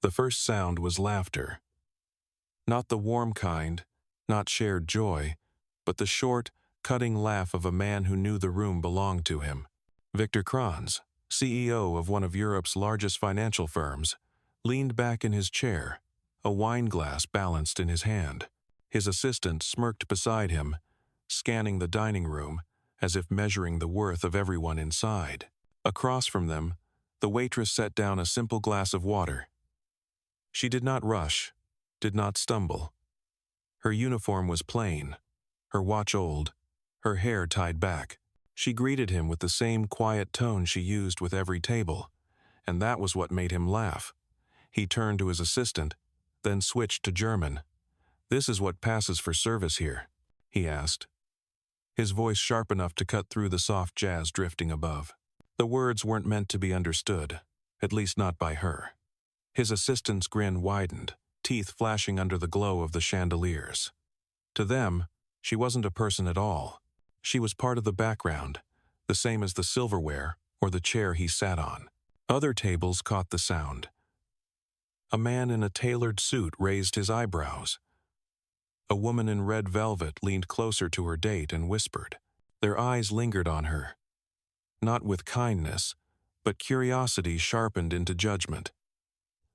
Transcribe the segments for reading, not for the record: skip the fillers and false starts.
The first sound was laughter. Not the warm kind, not shared joy, but the short, cutting laugh of a man who knew the room belonged to him. Victor Kranz, CEO of one of Europe's largest financial firms, leaned back in his chair, a wine glass balanced in his hand. His assistant smirked beside him, scanning the dining room as if measuring the worth of everyone inside. Across from them, the waitress set down a simple glass of water. She did not rush, did not stumble. Her uniform was plain, her watch old, her hair tied back. She greeted him with the same quiet tone she used with every table, and that was what made him laugh. He turned to his assistant, then switched to German. "This is what passes for service here?" he asked, his voice sharp enough to cut through the soft jazz drifting above. The words weren't meant to be understood, at least not by her. His assistant's grin widened, teeth flashing under the glow of the chandeliers. To them, she wasn't a person at all. She was part of the background, the same as the silverware or the chair he sat on. Other tables caught the sound. A man in a tailored suit raised his eyebrows. A woman in red velvet leaned closer to her date and whispered. Their eyes lingered on her. Not with kindness, but curiosity sharpened into judgment.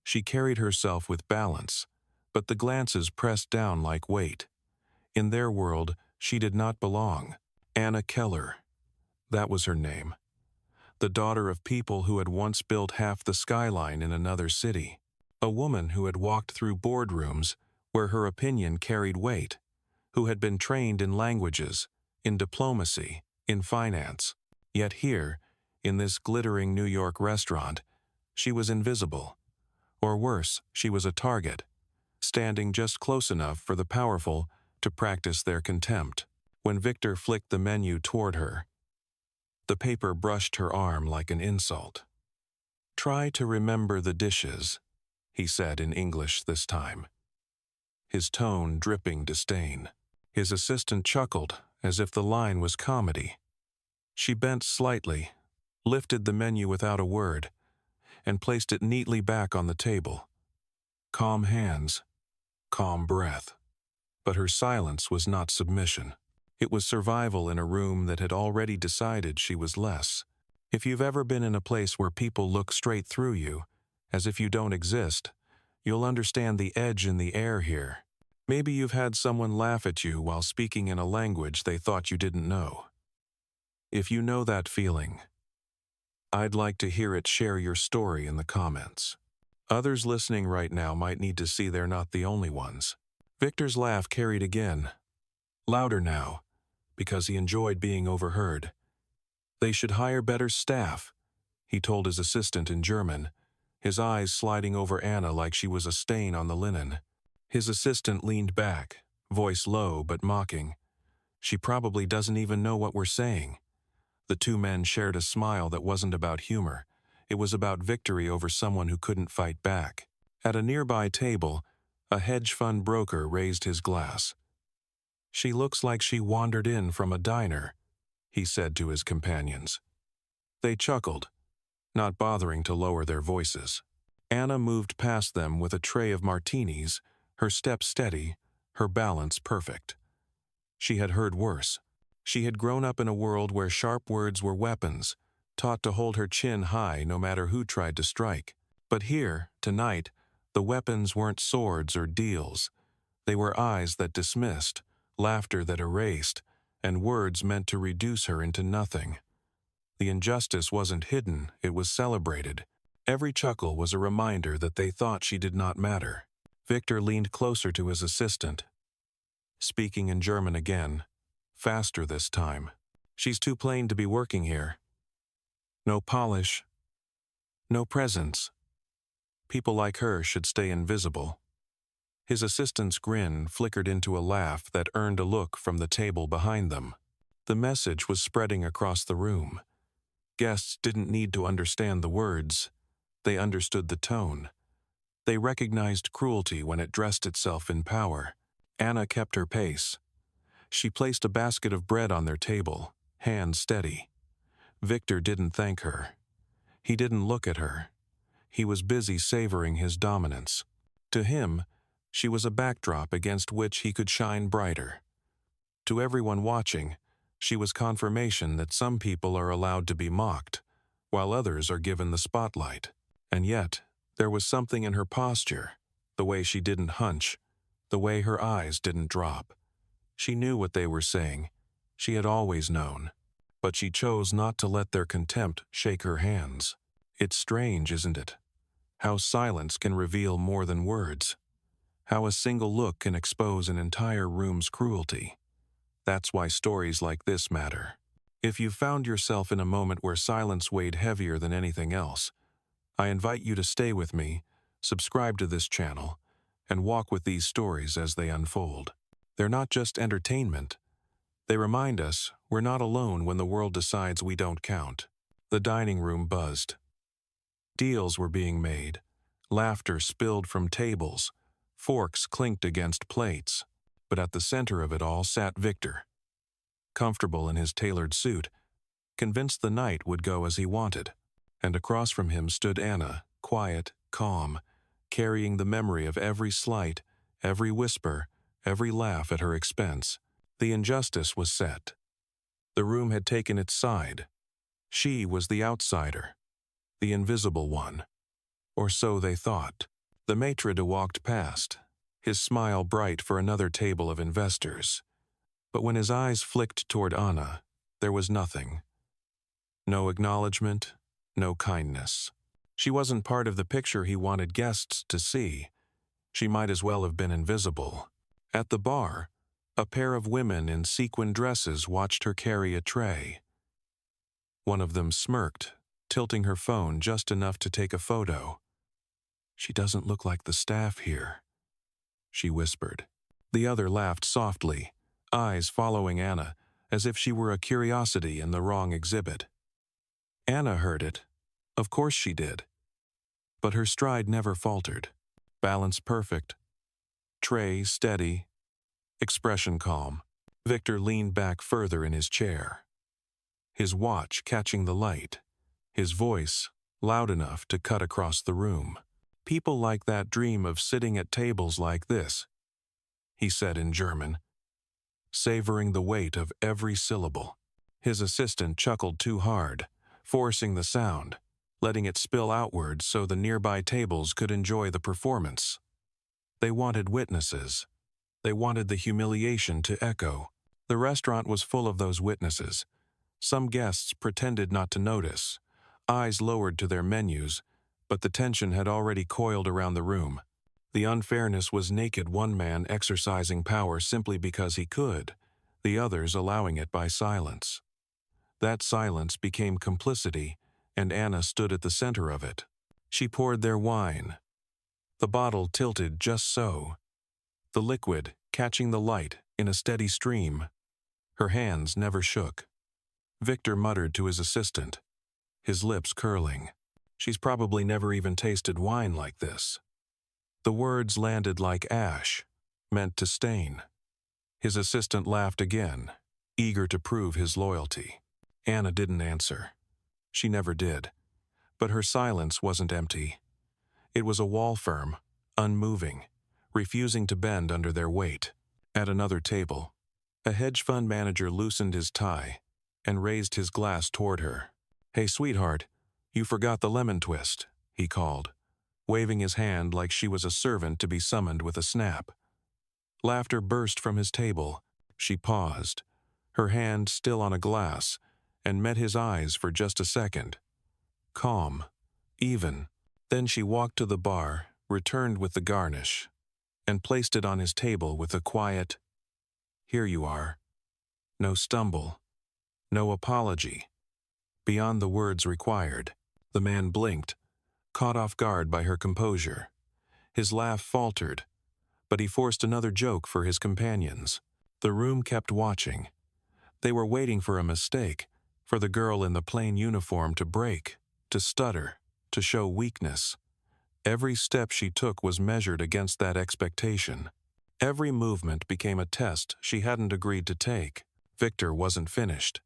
She carried herself with balance, but the glances pressed down like weight. In their world, she did not belong. Anna Keller. That was her name. The daughter of people who had once built half the skyline in another city. A woman who had walked through boardrooms where her opinion carried weight, who had been trained in languages, in diplomacy, in finance. Yet here, in this glittering New York restaurant, she was invisible. Or worse, she was a target, standing just close enough for the powerful to practice their contempt. When Victor flicked the menu toward her, the paper brushed her arm like an insult. "Try to remember the dishes," he said in English this time, his tone dripping disdain. His assistant chuckled as if the line was comedy. She bent slightly, lifted the menu without a word, and placed it neatly back on the table. Calm hands, calm breath. But her silence was not submission. It was survival in a room that had already decided she was less. If you've ever been in a place where people look straight through you, as if you don't exist, you'll understand the edge in the air here. Maybe you've had someone laugh at you while speaking in a language they thought you didn't know. If you know that feeling, I'd like to hear it. Share your story in the comments. Others listening right now might need to see they're not the only ones. Victor's laugh carried again, louder now, because he enjoyed being overheard. "They should hire better staff," he told his assistant in German, his eyes sliding over Anna like she was a stain on the linen. His assistant leaned back, voice low but mocking. "She probably doesn't even know what we're saying." The two men shared a smile that wasn't about humor. It was about victory over someone who couldn't fight back. At a nearby table, a hedge fund broker raised his glass. "She looks like she wandered in from a diner," he said to his companions. They chuckled, not bothering to lower their voices. Anna moved past them with a tray of martinis, her step steady, her balance perfect. She had heard worse. She had grown up in a world where sharp words were weapons, taught to hold her chin high no matter who tried to strike. But here, tonight, the weapons weren't swords or deals. They were eyes that dismissed, laughter that erased, and words meant to reduce her into nothing. The injustice wasn't hidden, it was celebrated. Every chuckle was a reminder that they thought she did not matter. Victor leaned closer to his assistant, speaking in German again, faster this time. "She's too plain to be working here. No polish, no presence. People like her should stay invisible." His assistant's grin flickered into a laugh that earned a look from the table behind them. The message was spreading across the room. Guests didn't need to understand the words. They understood the tone. They recognized cruelty when it dressed itself in power. Anna kept her pace. She placed a basket of bread on their table, hands steady. Victor didn't thank her. He didn't look at her. He was busy savoring his dominance. To him, she was a backdrop against which he could shine brighter. To everyone watching, she was confirmation that some people are allowed to be mocked, while others are given the spotlight. And yet, there was something in her posture, the way she didn't hunch, the way her eyes didn't drop. She knew what they were saying. She had always known. But she chose not to let their contempt shake her hands. It's strange, isn't it? How silence can reveal more than words. How a single look can expose an entire room's cruelty. That's why stories like this matter. If you found yourself in a moment where silence weighed heavier than anything else, I invite you to stay with me, subscribe to this channel, and walk with these stories as they unfold. They're not just entertainment. They remind us we're not alone when the world decides we don't count. The dining room buzzed. Deals were being made. Laughter spilled from tables. Forks clinked against plates. But at the center of it all sat Victor, comfortable in his tailored suit, convinced the night would go as he wanted. And across from him stood Anna, quiet, calm, carrying the memory of every slight, every whisper, every laugh at her expense. The injustice was set. The room had taken its side. She was the outsider, the invisible one. Or so they thought. The maitre d' walked past, his smile bright for another table of investors. But when his eyes flicked toward Anna, there was nothing. No acknowledgement, no kindness. She wasn't part of the picture he wanted guests to see. She might as well have been invisible. At the bar, a pair of women in sequin dresses watched her carry a tray. One of them smirked, tilting her phone just enough to take a photo. "She doesn't look like the staff here," she whispered. The other laughed softly, eyes following Anna, as if she were a curiosity in the wrong exhibit. Anna heard it. Of course she did. But her stride never faltered. Balance perfect. Tray steady. Expression calm. Victor leaned back further in his chair, his watch catching the light, his voice loud enough to cut across the room. "People like that dream of sitting at tables like this," he said in German, savoring the weight of every syllable. His assistant chuckled too hard, forcing the sound, letting it spill outward so the nearby tables could enjoy the performance. They wanted witnesses. They wanted the humiliation to echo. The restaurant was full of those witnesses. Some guests pretended not to notice, eyes lowered to their menus, but the tension had already coiled around the room. The unfairness was naked, one man exercising power simply because he could, the others allowing it by silence. That silence became complicity, and Anna stood at the center of it. She poured their wine. The bottle tilted just so, the liquid catching the light in a steady stream. Her hands never shook. Victor muttered to his assistant, his lips curling, "She's probably never even tasted wine like this." The words landed like ash, meant to stain. His assistant laughed again, eager to prove his loyalty. Anna didn't answer. She never did. But her silence wasn't empty. It was a wall firm, unmoving, refusing to bend under their weight. At another table, a hedge fund manager loosened his tie and raised his glass toward her. "Hey, sweetheart, you forgot the lemon twist," he called, waving his hand like she was a servant to be summoned with a snap. Laughter burst from his table. She paused, her hand still on a glass, and met his eyes for just a second. Calm, even. Then she walked to the bar, returned with the garnish, and placed it on his table with a quiet, "Here you are." No stumble, no apology. Beyond the words required, the man blinked, caught off guard by her composure. His laugh faltered, but he forced another joke for his companions. The room kept watching. They were waiting for a mistake, for the girl in the plain uniform to break, to stutter, to show weakness. Every step she took was measured against that expectation. Every movement became a test she hadn't agreed to take. Victor wasn't finished.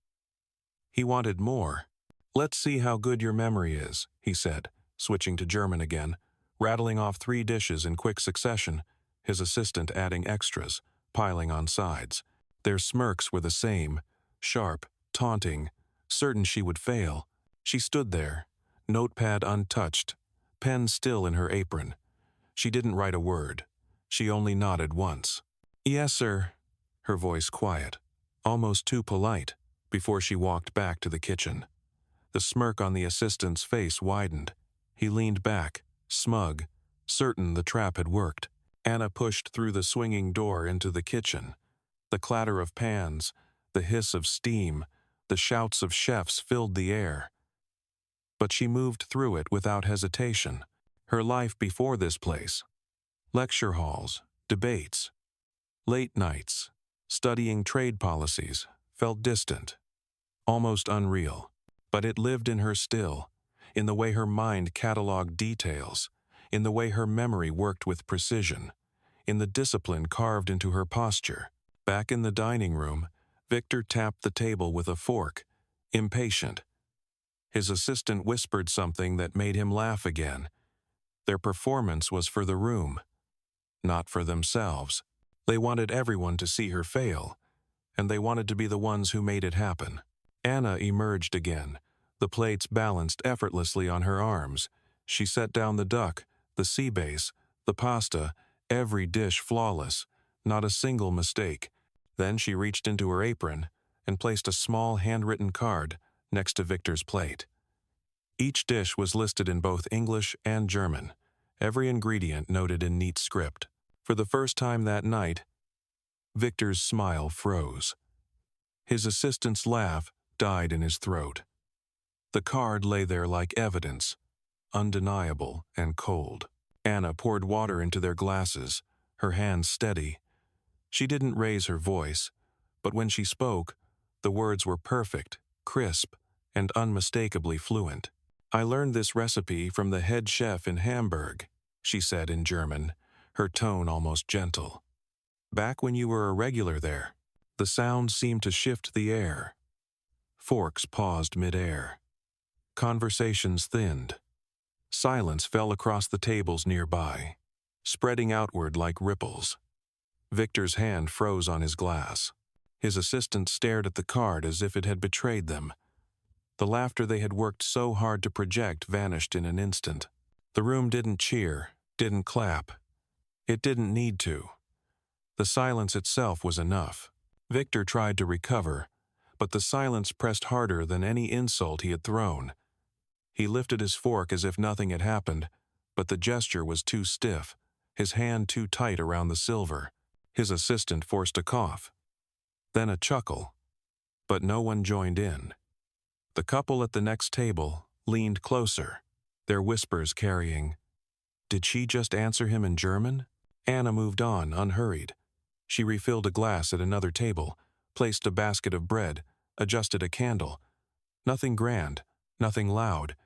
He wanted more. "Let's see how good your memory is," he said, switching to German again, rattling off 3 dishes in quick succession, his assistant adding extras, piling on sides. Their smirks were the same, sharp, taunting, certain she would fail. She stood there, notepad untouched, pen still in her apron. She didn't write a word. She only nodded once. "Yes, sir," her voice quiet, almost too polite, before she walked back to the kitchen. The smirk on the assistant's face widened. He leaned back, smug, certain the trap had worked. Anna pushed through the swinging door into the kitchen. The clatter of pans, the hiss of steam, the shouts of chefs filled the air. But she moved through it without hesitation. Her life before this place, lecture halls, debates, late nights, studying trade policies, felt distant, almost unreal. But it lived in her still, in the way her mind cataloged details, in the way her memory worked with precision, in the discipline carved into her posture. Back in the dining room, Victor tapped the table with a fork, impatient. His assistant whispered something that made him laugh again. Their performance was for the room, not for themselves. They wanted everyone to see her fail, and they wanted to be the ones who made it happen. Anna emerged again, the plates balanced effortlessly on her arms. She set down the duck, the sea bass, the pasta, every dish flawless, not a single mistake. Then she reached into her apron and placed a small handwritten card next to Victor's plate. Each dish was listed in both English and German, every ingredient noted in neat script. For the first time that night, Victor's smile froze. His assistant's laugh died in his throat. The card lay there like evidence, undeniable and cold. Anna poured water into their glasses, her hands steady. She didn't raise her voice, but when she spoke, the words were perfect, crisp, and unmistakably fluent. "I learned this recipe from the head chef in Hamburg," she said in German, her tone almost gentle. "Back when you were a regular there." The sound seemed to shift the air. Forks paused mid-air. Conversations thinned. Silence fell across the tables nearby, spreading outward like ripples. Victor's hand froze on his glass. His assistant stared at the card as if it had betrayed them. The laughter they had worked so hard to project vanished in an instant. The room didn't cheer, didn't clap. It didn't need to. The silence itself was enough. Victor tried to recover, but the silence pressed harder than any insult he had thrown. He lifted his fork as if nothing had happened, but the gesture was too stiff, his hand too tight around the silver. His assistant forced a cough, then a chuckle, but no one joined in. The couple at the next table leaned closer, their whispers carrying, "Did she just answer him in German?" Anna moved on, unhurried. She refilled a glass at another table, placed a basket of bread, adjusted a candle. Nothing grand, nothing loud,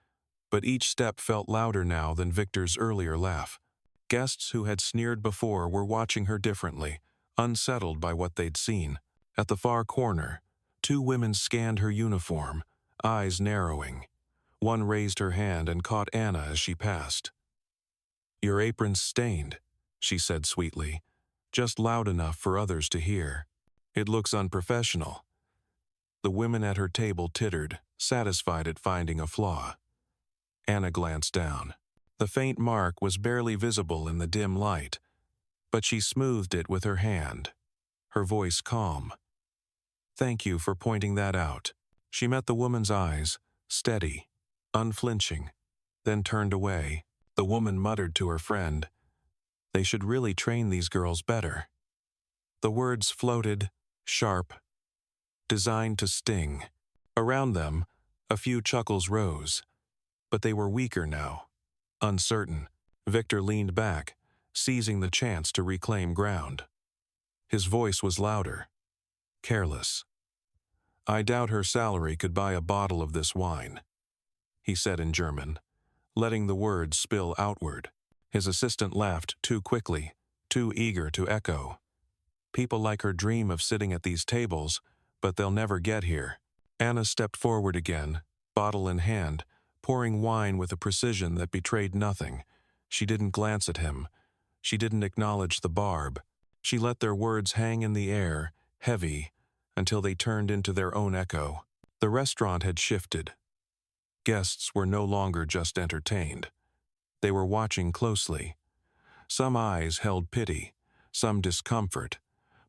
but each step felt louder now than Victor's earlier laugh. Guests who had sneered before were watching her differently, unsettled by what they'd seen. At the far corner, 2 women scanned her uniform, eyes narrowing. One raised her hand and caught Anna as she passed. "Your apron's stained," she said sweetly, just loud enough for others to hear. "It looks unprofessional." The women at her table tittered, satisfied at finding a flaw. Anna glanced down. The faint mark was barely visible in the dim light, but she smoothed it with her hand, her voice calm. "Thank you for pointing that out." She met the woman's eyes, steady, unflinching, then turned away. The woman muttered to her friend, "They should really train these girls better." The words floated, sharp, designed to sting. Around them, a few chuckles rose, but they were weaker now, uncertain. Victor leaned back, seizing the chance to reclaim ground. His voice was louder, careless. "I doubt her salary could buy a bottle of this wine," he said in German, letting the words spill outward. His assistant laughed too quickly, too eager to echo. "People like her dream of sitting at these tables, but they'll never get here." Anna stepped forward again, bottle in hand, pouring wine with a precision that betrayed nothing. She didn't glance at him. She didn't acknowledge the barb. She let their words hang in the air, heavy, until they turned into their own echo. The restaurant had shifted. Guests were no longer just entertained. They were watching closely. Some eyes held pity, some discomfort,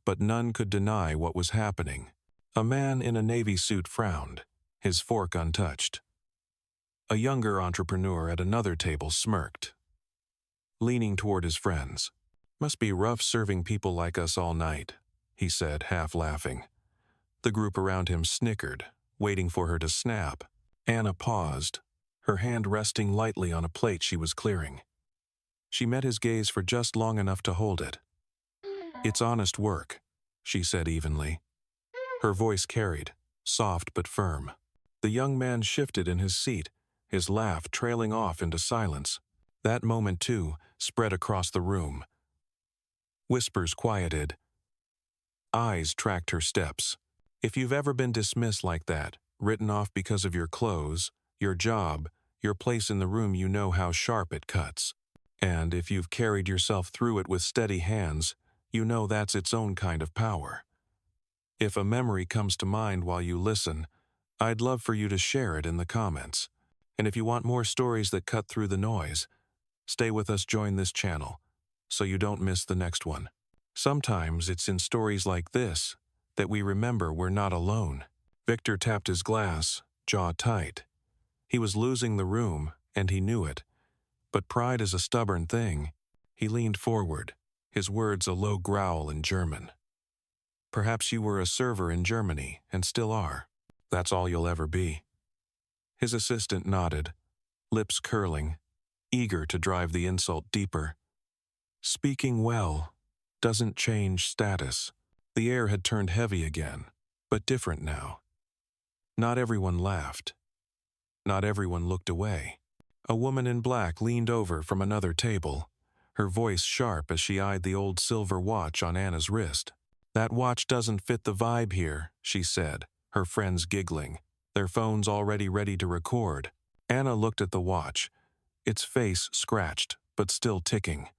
but none could deny what was happening. A man in a navy suit frowned, his fork untouched. A younger entrepreneur at another table smirked, leaning toward his friends. "Must be rough serving people like us all night," he said, half laughing. The group around him snickered, waiting for her to snap. Anna paused, her hand resting lightly on a plate she was clearing. She met his gaze for just long enough to hold it. "It's honest work," she said evenly. Her voice carried, soft but firm. The young man shifted in his seat, his laugh trailing off into silence. That moment, too, spread across the room. Whispers quieted. Eyes tracked her steps. If you've ever been dismissed like that, written off because of your clothes, your job, your place in the room, you know how sharp it cuts. And if you've carried yourself through it with steady hands, you know that's its own kind of power. If a memory comes to mind while you listen, I'd love for you to share it in the comments. And if you want more stories that cut through the noise, stay with us, join this channel, so you don't miss the next one. Sometimes it's in stories like this that we remember we're not alone. Victor tapped his glass, jaw tight. He was losing the room, and he knew it. But pride is a stubborn thing. He leaned forward, his words a low growl in German. "Perhaps you were a server in Germany, and still are. That's all you'll ever be." His assistant nodded, lips curling, eager to drive the insult deeper. Speaking well doesn't change status. The air had turned heavy again, but different now. Not everyone laughed. Not everyone looked away. A woman in black leaned over from another table, her voice sharp as she eyed the old silver watch on Anna's wrist. "That watch doesn't fit the vibe here," she said, her friends giggling, their phones already ready to record. Anna looked at the watch, its face scratched, but still ticking.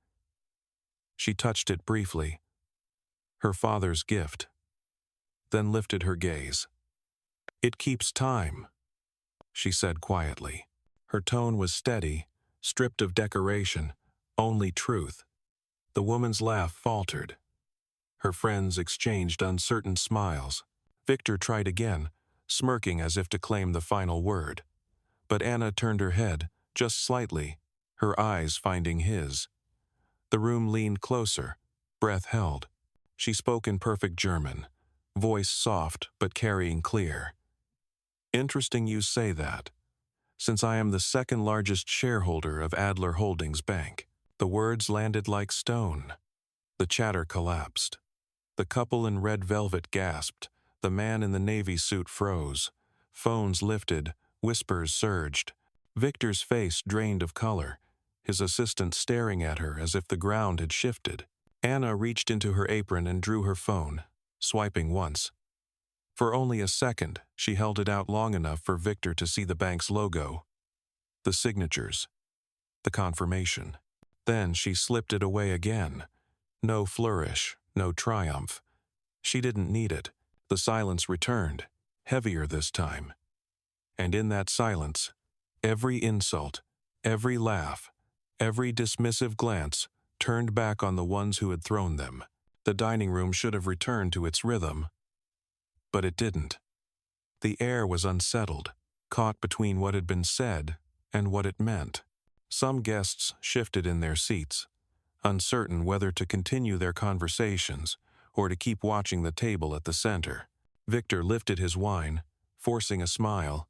She touched it briefly, her father's gift, then lifted her gaze. "It keeps time," she said quietly. Her tone was steady, stripped of decoration, only truth. The woman's laugh faltered. Her friends exchanged uncertain smiles. Victor tried again, smirking as if to claim the final word. But Anna turned her head, just slightly, her eyes finding his. The room leaned closer, breath held. She spoke in perfect German, voice soft but carrying clear. "Interesting you say that, since I am the second largest shareholder of Adler Holdings Bank." The words landed like stone. The chatter collapsed. The couple in red velvet gasped. The man in the navy suit froze. Phones lifted, whispers surged. Victor's face drained of color, his assistant staring at her as if the ground had shifted. Anna reached into her apron and drew her phone, swiping once. For only a second, she held it out long enough for Victor to see the bank's logo, the signatures, the confirmation. Then she slipped it away again. No flourish, no triumph. She didn't need it. The silence returned, heavier this time. And in that silence, every insult, every laugh, every dismissive glance turned back on the ones who had thrown them. The dining room should have returned to its rhythm, but it didn't. The air was unsettled, caught between what had been said and what it meant. Some guests shifted in their seats, uncertain whether to continue their conversations or to keep watching the table at the center. Victor lifted his wine, forcing a smile,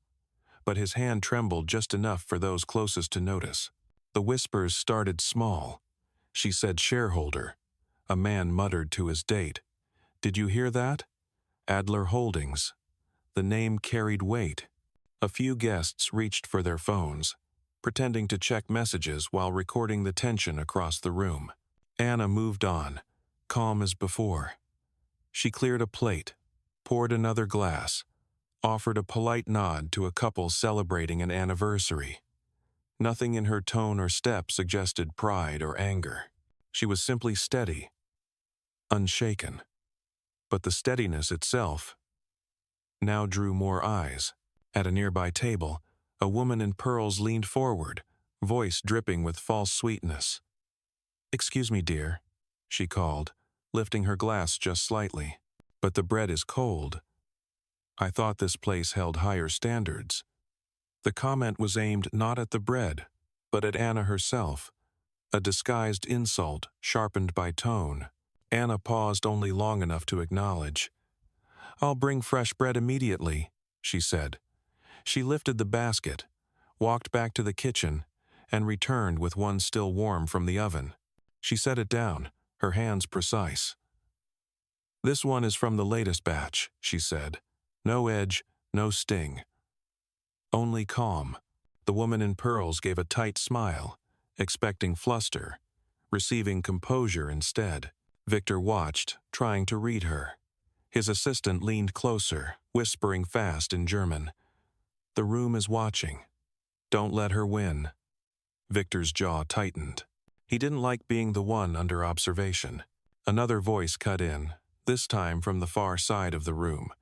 but his hand trembled just enough for those closest to notice. The whispers started small. She said shareholder. A man muttered to his date. "Did you hear that? Adler Holdings." The name carried weight. A few guests reached for their phones, pretending to check messages while recording the tension across the room. Anna moved on, calm as before. She cleared a plate, poured another glass, offered a polite nod to a couple celebrating an anniversary. Nothing in her tone or step suggested pride or anger. She was simply steady, unshaken. But the steadiness itself now drew more eyes. At a nearby table, a woman in pearls leaned forward, voice dripping with false sweetness. "Excuse me, dear," she called, lifting her glass just slightly. "But the bread is cold. I thought this place held higher standards." The comment was aimed not at the bread, but at Anna herself, a disguised insult sharpened by tone. Anna paused only long enough to acknowledge. "I'll bring fresh bread immediately," she said. She lifted the basket, walked back to the kitchen, and returned with one still warm from the oven. She set it down, her hands precise. "This one is from the latest batch," she said. "No edge, no sting. Only calm." The woman in pearls gave a tight smile, expecting fluster, receiving composure instead. Victor watched, trying to read her. His assistant leaned closer, whispering fast in German. "The room is watching. Don't let her win." Victor's jaw tightened. He didn't like being the one under observation. Another voice cut in, this time from the far side of the room.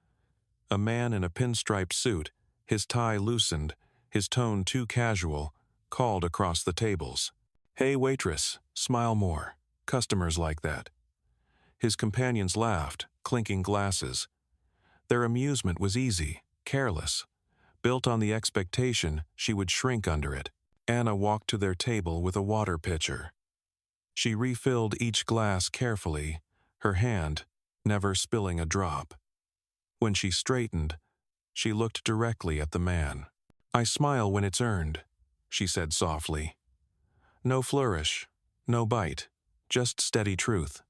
A man in a pinstriped suit, his tie loosened, his tone too casual, called across the tables. "Hey, waitress, smile more. Customers like that." His companions laughed, clinking glasses. Their amusement was easy, careless, built on the expectation she would shrink under it. Anna walked to their table with a water pitcher. She refilled each glass carefully, her hand never spilling a drop. When she straightened, she looked directly at the man. "I smile when it's earned," she said softly. "No flourish, no bite, just steady truth."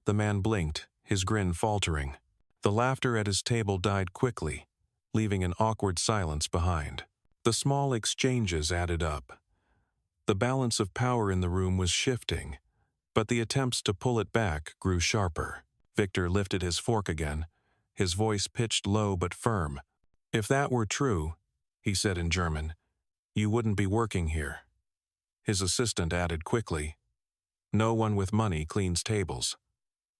The man blinked, his grin faltering. The laughter at his table died quickly, leaving an awkward silence behind. The small exchanges added up. The balance of power in the room was shifting, but the attempts to pull it back grew sharper. Victor lifted his fork again, his voice pitched low but firm. "If that were true," he said in German, "you wouldn't be working here." His assistant added quickly, "No one with money cleans tables."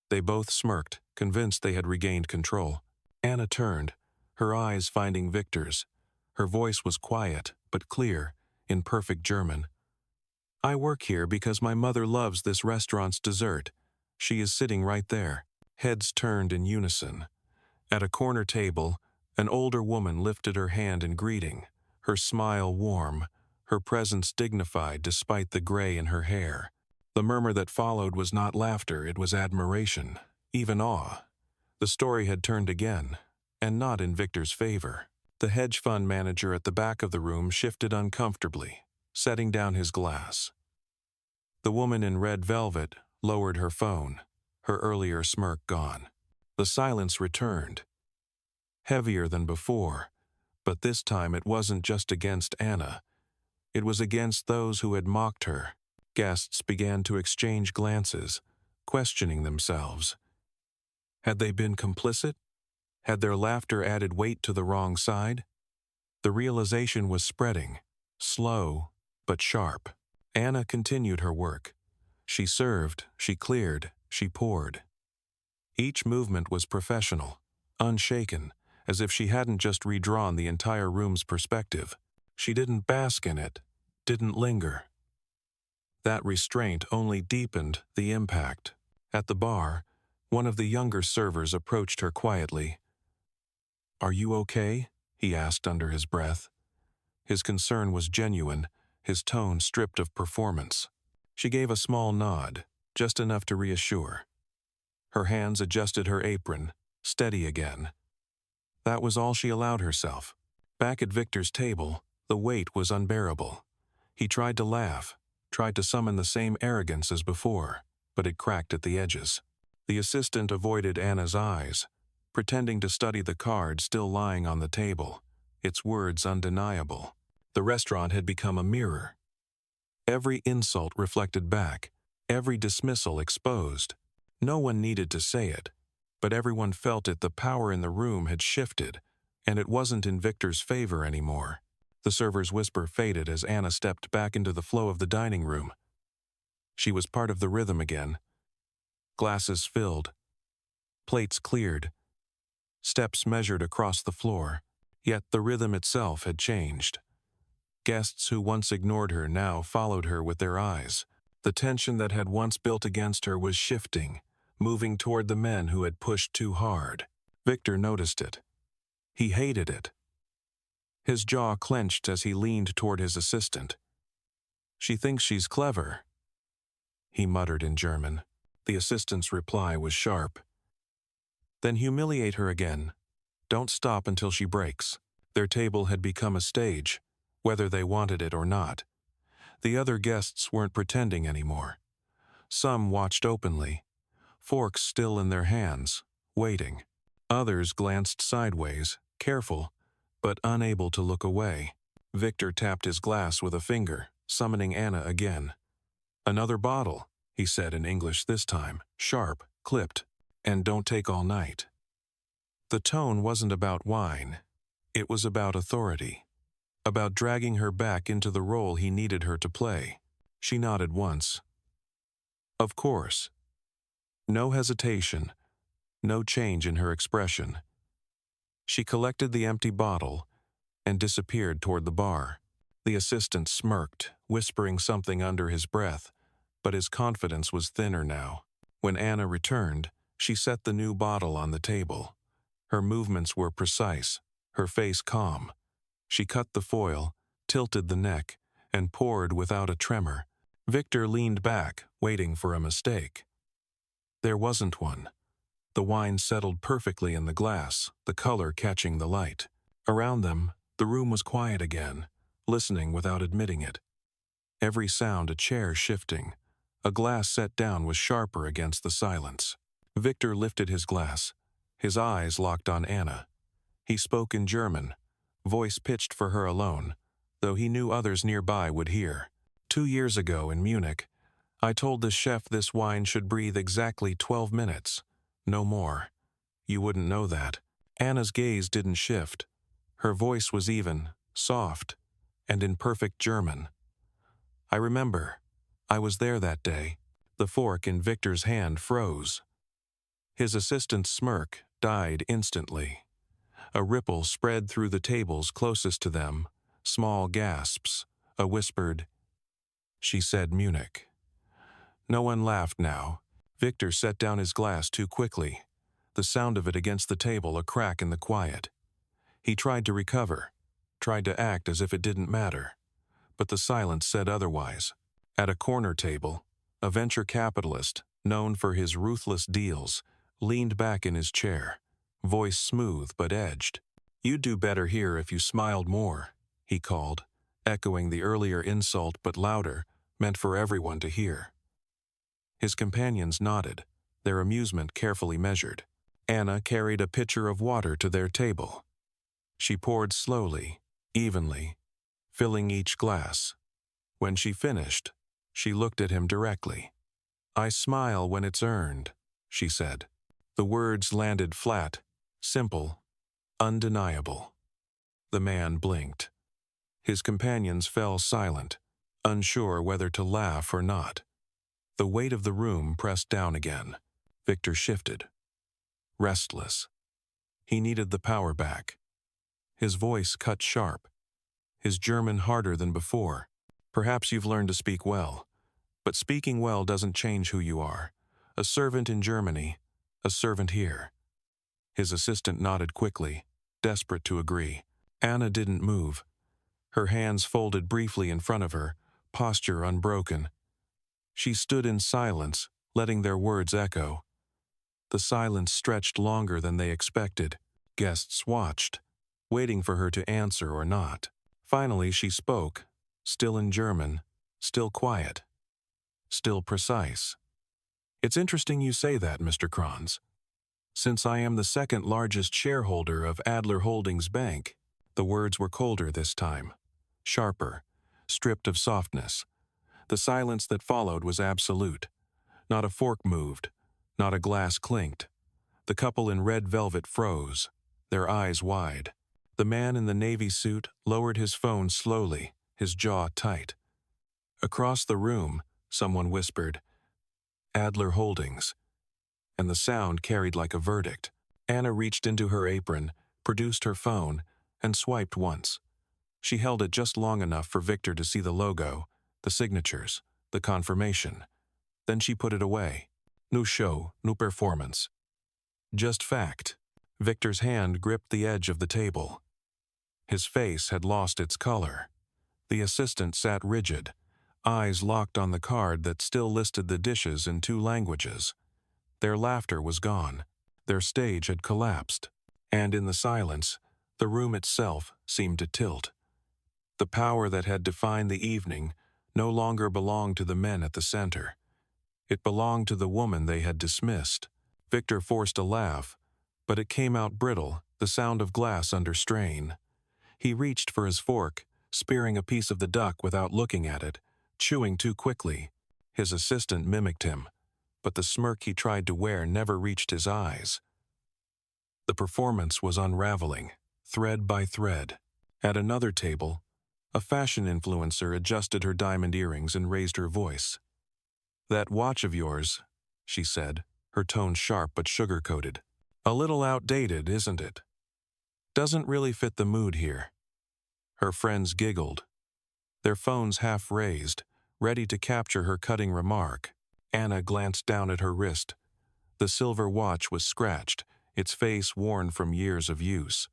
They both smirked, convinced they had regained control. Anna turned, her eyes finding Victor's. Her voice was quiet, but clear, in perfect German. "I work here because my mother loves this restaurant's dessert. She is sitting right there." Heads turned in unison. At a corner table, an older woman lifted her hand in greeting, her smile warm, her presence dignified despite the gray in her hair. The murmur that followed was not laughter, it was admiration, even awe. The story had turned again, and not in Victor's favor. The hedge fund manager at the back of the room shifted uncomfortably, setting down his glass. The woman in red velvet lowered her phone, her earlier smirk gone. The silence returned, heavier than before, but this time it wasn't just against Anna. It was against those who had mocked her. Guests began to exchange glances, questioning themselves. Had they been complicit? Had their laughter added weight to the wrong side? The realization was spreading, slow but sharp. Anna continued her work. She served, she cleared, she poured. Each movement was professional, unshaken, as if she hadn't just redrawn the entire room's perspective. She didn't bask in it, didn't linger. That restraint only deepened the impact. At the bar, one of the younger servers approached her quietly. "Are you okay?" he asked under his breath. His concern was genuine, his tone stripped of performance. She gave a small nod, just enough to reassure. Her hands adjusted her apron, steady again. That was all she allowed herself. Back at Victor's table, the weight was unbearable. He tried to laugh, tried to summon the same arrogance as before, but it cracked at the edges. The assistant avoided Anna's eyes, pretending to study the card still lying on the table, its words undeniable. The restaurant had become a mirror. Every insult reflected back, every dismissal exposed. No one needed to say it, but everyone felt it. The power in the room had shifted, And it wasn't in Victor's favor anymore. The server's whisper faded as Anna stepped back into the flow of the dining room. She was part of the rhythm again. Glasses filled, plates cleared, steps measured across the floor. Yet the rhythm itself had changed. Guests who once ignored her now followed her with their eyes. The tension that had once built against her was shifting, moving toward the men who had pushed too hard. Victor noticed it. He hated it. His jaw clenched as he leaned toward his assistant. "She thinks she's clever," he muttered in German. The assistant's reply was sharp. "Then humiliate her again. Don't stop until she breaks." Their table had become a stage, whether they wanted it or not. The other guests weren't pretending anymore. Some watched openly, forks still in their hands, waiting. Others glanced sideways, careful, but unable to look away. Victor tapped his glass with a finger, summoning Anna again. "Another bottle," he said in English this time, sharp, clipped, "and don't take all night." The tone wasn't about wine. It was about authority, about dragging her back into the role he needed her to play. She nodded once. Of course. No hesitation, no change in her expression. She collected the empty bottle and disappeared toward the bar. The assistant smirked, whispering something under his breath, but his confidence was thinner now. When Anna returned, she set the new bottle on the table. Her movements were precise, her face calm. She cut the foil, tilted the neck, and poured without a tremor. Victor leaned back, waiting for a mistake. There wasn't one. The wine settled perfectly in the glass, the color catching the light. Around them, the room was quiet again, listening without admitting it. Every sound, a chair shifting, a glass set down, was sharper against the silence. Victor lifted his glass, his eyes locked on Anna. He spoke in German, voice pitched for her alone, though he knew others nearby would hear. 2 years ago in Munich, I told the chef this wine should breathe exactly 12 minutes, no more. You wouldn't know that. Anna's gaze didn't shift. Her voice was even, soft, and in perfect German. I remember. I was there that day. The fork in Victor's hand froze. His assistant's smirk died instantly. A ripple spread through the tables closest to them, small gasps, a whispered, "She said Munich." No one laughed now. Victor set down his glass too quickly, the sound of it against the table a crack in the quiet. He tried to recover, tried to act as if it didn't matter, but the silence said otherwise. At a corner table, a venture capitalist, known for his ruthless deals, leaned back in his chair, voice smooth but edged. "You'd do better here if you smiled more," he called, echoing the earlier insult but louder, meant for everyone to hear. His companions nodded, their amusement carefully measured. Anna carried a pitcher of water to their table. She poured slowly, evenly, filling each glass. When she finished, she looked at him directly. "I smile when it's earned," she said. The words landed flat, simple, undeniable. The man blinked. His companions fell silent, unsure whether to laugh or not. The weight of the room pressed down again. Victor shifted. Restless. He needed the power back. His voice cut sharp, his German harder than before. "Perhaps you've learned to speak well, but speaking well doesn't change who you are. A servant in Germany, a servant here." His assistant nodded quickly, desperate to agree. Anna didn't move. Her hands folded briefly in front of her, posture unbroken. She stood in silence, letting their words echo. The silence stretched longer than they expected. Guests watched, waiting for her to answer or not. Finally she spoke, still in German, still quiet, still precise. "It's interesting you say that, Mr. Kranz. Since I am the second largest shareholder of Adler Holdings Bank," the words were colder this time, sharper, stripped of softness. The silence that followed was absolute. Not a fork moved, not a glass clinked. The couple in red velvet froze, their eyes wide. The man in the navy suit lowered his phone slowly, his jaw tight. Across the room, someone whispered, "Adler Holdings," and the sound carried like a verdict. Anna reached into her apron, produced her phone, and swiped once. She held it just long enough for Victor to see the logo, the signatures, the confirmation. Then she put it away. No show, no performance. Just fact. Victor's hand gripped the edge of the table. His face had lost its color. The assistant sat rigid, eyes locked on the card that still listed the dishes in 2 languages. Their laughter was gone. Their stage had collapsed. And in the silence, the room itself seemed to tilt. The power that had defined the evening no longer belonged to the men at the center. It belonged to the woman they had dismissed. Victor forced a laugh, but it came out brittle, the sound of glass under strain. He reached for his fork, spearing a piece of the duck without looking at it, chewing too quickly. His assistant mimicked him, but the smirk he tried to wear never reached his eyes. The performance was unraveling, thread by thread. At another table, a fashion influencer adjusted her diamond earrings and raised her voice. "That watch of yours," she said, her tone sharp but sugar-coated. "A little outdated, isn't it? Doesn't really fit the mood here." Her friends giggled, their phones half raised, ready to capture her cutting remark. Anna glanced down at her wrist. The silver watch was scratched, its face worn from years of use.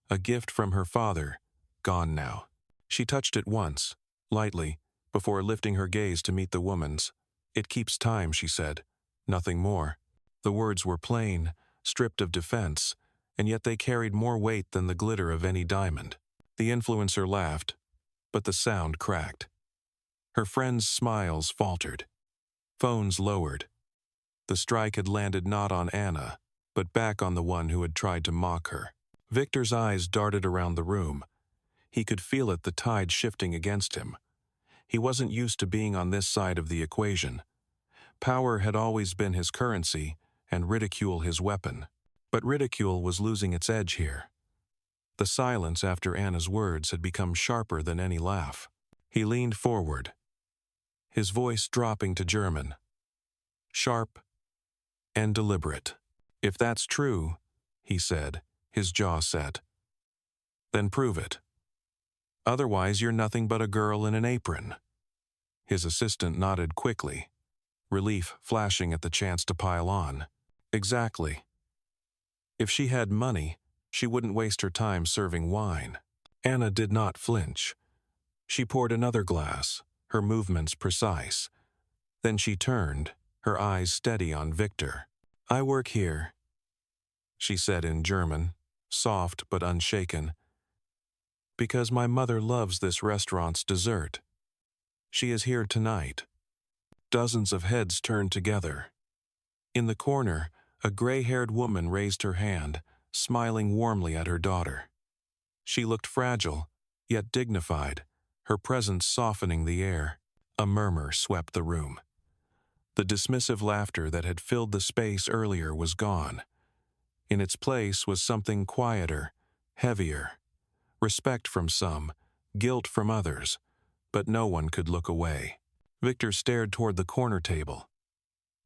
A gift from her father, gone now. She touched it once, lightly, before lifting her gaze to meet the woman's. "It keeps time," she said. Nothing more. The words were plain, stripped of defense, and yet they carried more weight than the glitter of any diamond. The influencer laughed, but the sound cracked. Her friends' smiles faltered. Phones lowered. The strike had landed not on Anna, but back on the one who had tried to mock her. Victor's eyes darted around the room. He could feel it, the tide shifting against him. He wasn't used to being on this side of the equation. Power had always been his currency, and ridicule his weapon. But ridicule was losing its edge here. The silence after Anna's words had become sharper than any laugh. He leaned forward, his voice dropping to German. Sharp and deliberate. "If that's true," he said, his jaw set, "then prove it. Otherwise you're nothing but a girl in an apron." His assistant nodded quickly, relief flashing at the chance to pile on. Exactly. If she had money, she wouldn't waste her time serving wine. Anna did not flinch. She poured another glass, her movements precise. Then she turned, her eyes steady on Victor. "I work here," she said in German, soft but unshaken, "because my mother loves this restaurant's dessert. She is here tonight." Dozens of heads turned together. In the corner, a gray-haired woman raised her hand, smiling warmly at her daughter. She looked fragile, yet dignified, her presence softening the air. A murmur swept the room. The dismissive laughter that had filled the space earlier was gone. In its place was something quieter, heavier. Respect from some, guilt from others, but no one could look away. Victor stared toward the corner table.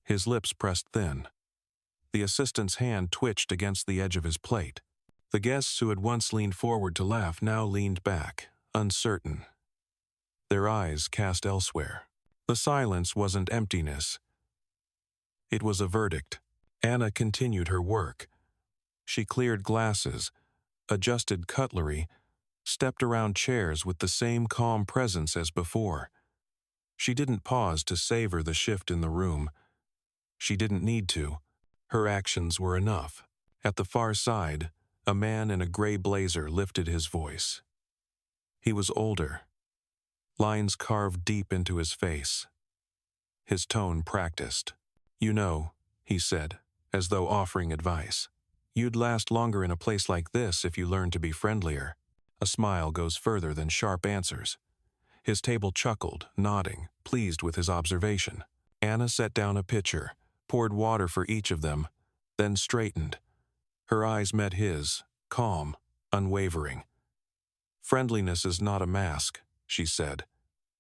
His lips pressed thin. The assistant's hand twitched against the edge of his plate. The guests who had once leaned forward to laugh now leaned back, uncertain. Their eyes cast elsewhere. The silence wasn't emptiness. It was a verdict. Anna continued her work. She cleared glasses, adjusted cutlery, stepped around chairs with the same calm presence as before. She didn't pause to savor the shift in the room. She didn't need to. Her actions were enough. At the far side, a man in a gray blazer lifted his voice. He was older, lines carved deep into his face. His tone practiced. "You know," he said, as though offering advice, "you'd last longer in a place like this if you learned to be friendlier." A smile goes further than sharp answers. His table chuckled, nodding, pleased with his observation. Anna set down a pitcher, poured water for each of them, then straightened. Her eyes met his, calm, unwavering. "Friendliness is not a mask," she said.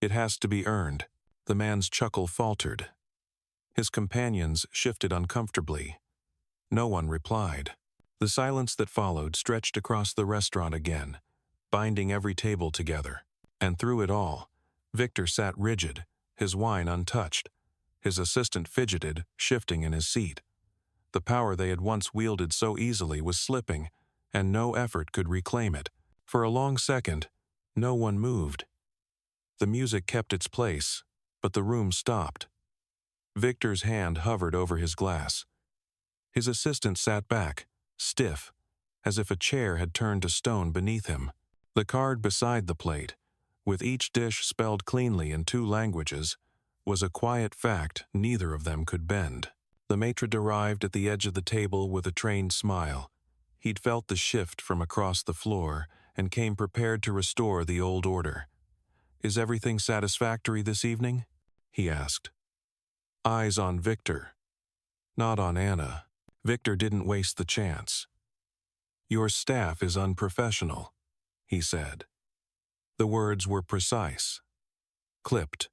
"It has to be earned." The man's chuckle faltered. His companions shifted uncomfortably. No one replied. The silence that followed stretched across the restaurant again, binding every table together. And through it all, Victor sat rigid, his wine untouched. His assistant fidgeted, shifting in his seat. The power they had once wielded so easily was slipping, and no effort could reclaim it. For a long second, no one moved. The music kept its place, but the room stopped. Victor's hand hovered over his glass. His assistant sat back, stiff, as if a chair had turned to stone beneath him. The card beside the plate, with each dish spelled cleanly in 2 languages, was a quiet fact neither of them could bend. The maitre arrived at the edge of the table with a trained smile. He'd felt the shift from across the floor and came prepared to restore the old order. "Is everything satisfactory this evening?" he asked. Eyes on Victor, not on Anna. Victor didn't waste the chance. "Your staff is unprofessional," he said. The words were precise, clipped.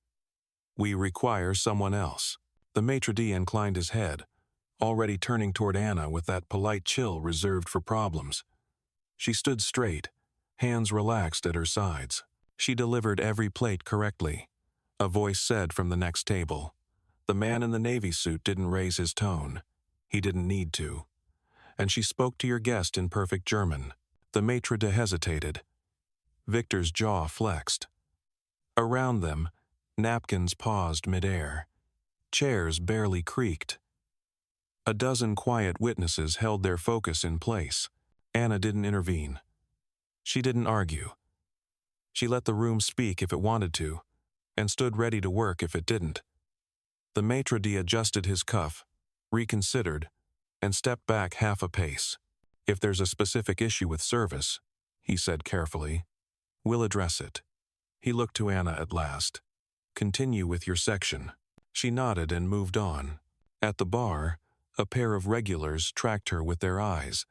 "We require someone else." The maitre d' inclined his head, already turning toward Anna with that polite chill reserved for problems. She stood straight, hands relaxed at her sides. She delivered every plate correctly. A voice said from the next table. The man in the navy suit didn't raise his tone. He didn't need to. And she spoke to your guest in perfect German. The maitre d' hesitated. Victor's jaw flexed. Around them, napkins paused midair. Chairs barely creaked. A dozen quiet witnesses held their focus in place. Anna didn't intervene. She didn't argue. She let the room speak if it wanted to, and stood ready to work if it didn't. The maitre d' adjusted his cuff, reconsidered, and stepped back half a pace. "If there's a specific issue with service," he said carefully, "we'll address it." He looked to Anna at last. "Continue with your section." She nodded and moved on. At the bar, a pair of regulars tracked her with their eyes,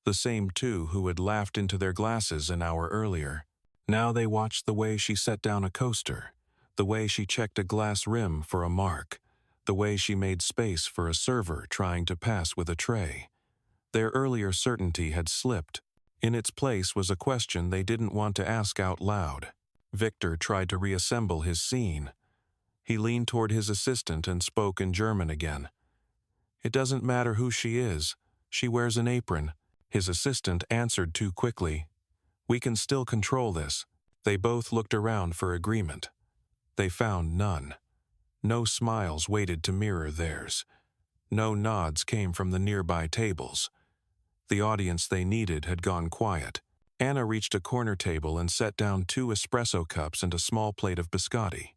the same 2 who had laughed into their glasses an hour earlier. Now they watched the way she set down a coaster, the way she checked a glass rim for a mark, the way she made space for a server trying to pass with a tray. Their earlier certainty had slipped. In its place was a question they didn't want to ask out loud. Victor tried to reassemble his scene. He leaned toward his assistant and spoke in German again. "It doesn't matter who she is. She wears an apron." His assistant answered too quickly. "We can still control this." They both looked around for agreement. They found none. No smiles waited to mirror theirs. No nods came from the nearby tables. The audience they needed had gone quiet. Anna reached a corner table and set down 2 espresso cups and a small plate of biscotti.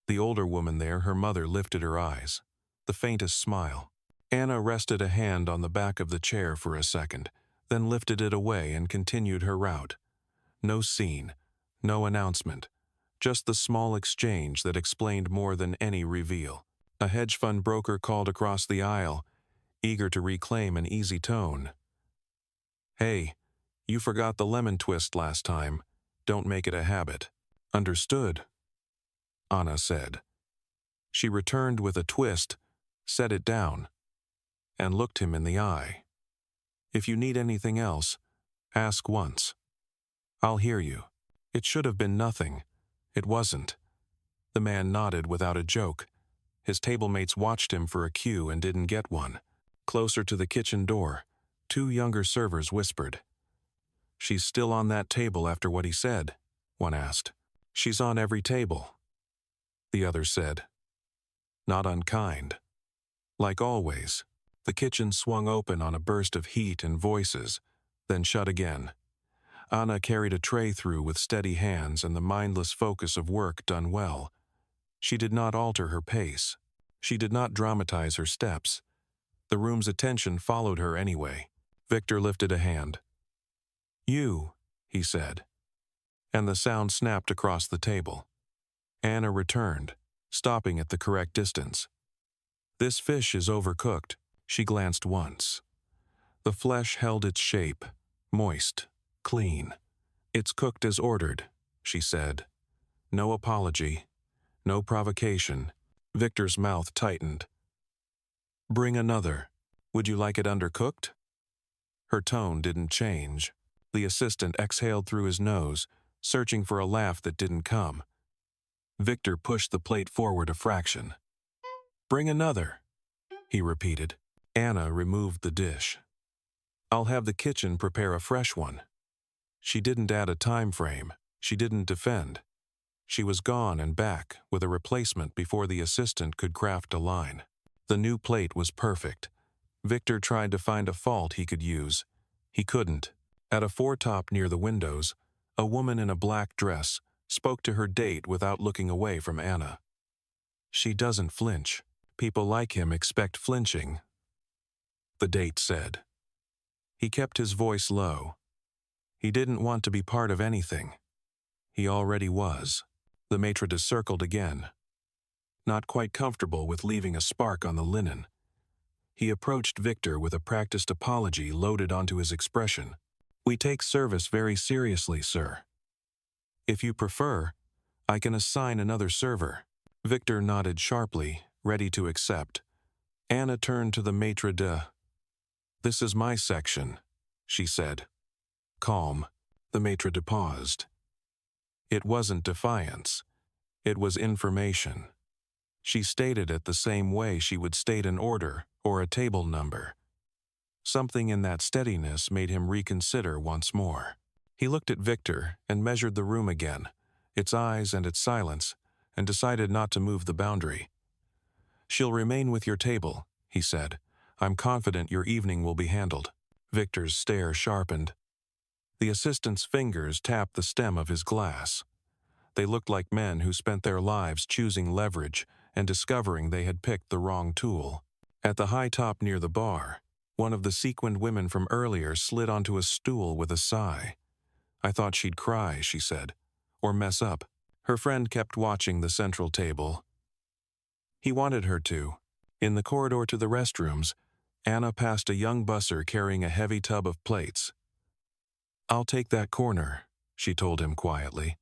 The older woman there, her mother, lifted her eyes, the faintest smile. Anna rested a hand on the back of the chair for a second, then lifted it away and continued her route. No scene, no announcement, just the small exchange that explained more than any reveal. A hedge fund broker called across the aisle, eager to reclaim an easy tone. "Hey, you forgot the lemon twist last time. Don't make it a habit." "Understood," Anna said. She returned with a twist, set it down, and looked him in the eye. "If you need anything else, ask once. I'll hear you." It should have been nothing. It wasn't. The man nodded without a joke. His tablemates watched him for a cue and didn't get one. Closer to the kitchen door, 2 younger servers whispered. "She's still on that table after what he said?" one asked. "She's on every table," the other said. Not unkind. Like always, the kitchen swung open on a burst of heat and voices, then shut again. Anna carried a tray through with steady hands and the mindless focus of work done well. She did not alter her pace. She did not dramatize her steps. The room's attention followed her anyway. Victor lifted a hand. "You," he said, and the sound snapped across the table. Anna returned, stopping at the correct distance. "This fish is overcooked." She glanced once. The flesh held its shape, moist, Clean. It's cooked as ordered, she said. No apology. No provocation. Victor's mouth tightened. Bring another. Would you like it undercooked? Her tone didn't change. The assistant exhaled through his nose, searching for a laugh that didn't come. Victor pushed the plate forward a fraction. Bring another, he repeated. Anna removed the dish. I'll have the kitchen prepare a fresh one. She didn't add a time frame. She didn't defend. She was gone and back with a replacement before the assistant could craft a line. The new plate was perfect. Victor tried to find a fault he could use. He couldn't. At a foretop near the windows, a woman in a black dress spoke to her date without looking away from Anna. She doesn't flinch. People like him expect flinching, the date said. He kept his voice low. He didn't want to be part of anything. He already was. The maitre d' circled again. Not quite comfortable with leaving a spark on the linen. He approached Victor with a practiced apology loaded onto his expression. We take service very seriously, sir. If you prefer, I can assign another server. Victor nodded sharply, ready to accept. Anna turned to the maitre d'. This is my section, she said. Calm. The maitre d' paused. It wasn't defiance. It was information. She stated it the same way she would state an order or a table number. Something in that steadiness made him reconsider once more. He looked at Victor and measured the room again, its eyes and its silence, and decided not to move the boundary. She'll remain with your table, he said. I'm confident your evening will be handled. Victor's stare sharpened. The assistant's fingers tapped the stem of his glass. They looked like men who spent their lives choosing leverage and discovering they had picked the wrong tool. At the high top near the bar, one of the sequined women from earlier slid onto a stool with a sigh. I thought she'd cry, she said, or mess up. Her friend kept watching the central table. He wanted her to. In the corridor to the restrooms, Anna passed a young busser carrying a heavy tub of plates. I'll take that corner, she told him quietly.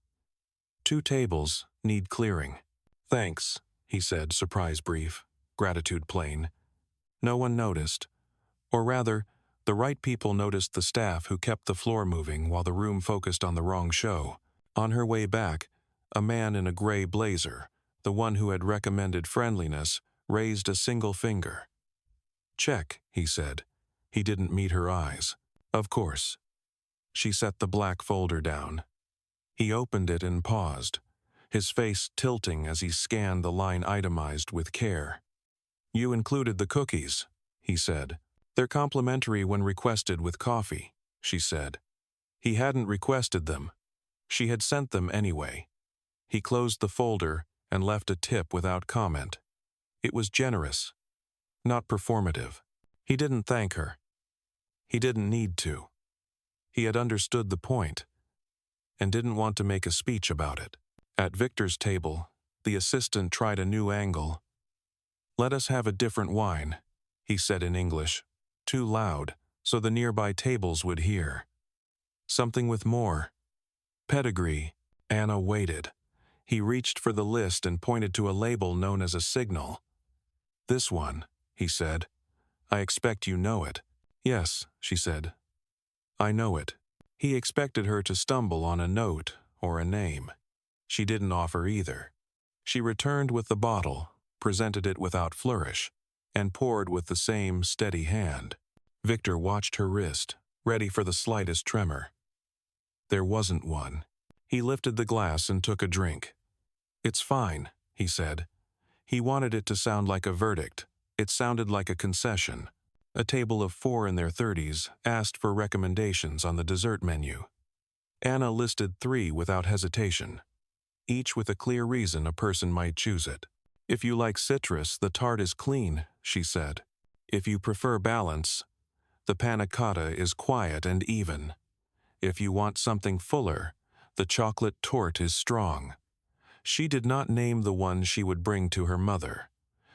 2 tables need clearing. Thanks, he said, surprise brief, gratitude plain. No one noticed. Or rather, the right people noticed the staff who kept the floor moving while the room focused on the wrong show. On her way back, a man in a gray blazer, the one who had recommended friendliness, raised a single finger. Check, he said. He didn't meet her eyes. Of course. She set the black folder down. He opened it and paused, his face tilting as he scanned the line itemized with care. You included the cookies, he said. They're complimentary when requested with coffee, she said. He hadn't requested them. She had sent them anyway. He closed the folder and left a tip without comment. It was generous, not performative. He didn't thank her. He didn't need to. He had understood the point and didn't want to make a speech about it. At Victor's table, the assistant tried a new angle. Let us have a different wine, he said in English, too loud, so the nearby tables would hear. Something with more pedigree. Anna waited. He reached for the list and pointed to a label known as a signal. This one, he said. I expect you know it. Yes, she said. I know it. He expected her to stumble on a note or a name. She didn't offer either. She returned with the bottle, presented it without flourish, and poured with the same steady hand. Victor watched her wrist, ready for the slightest tremor. There wasn't one. He lifted the glass and took a drink. It's fine, he said. He wanted it to sound like a verdict. It sounded like a concession. A table of 4 in their 30s asked for recommendations on the dessert menu. Anna listed 3 without hesitation, each with a clear reason a person might choose it. If you like citrus, the tart is clean, she said. If you prefer balance, the panna cotta is quiet and even. If you want something fuller, the chocolate torte is strong. She did not name the one she would bring to her mother.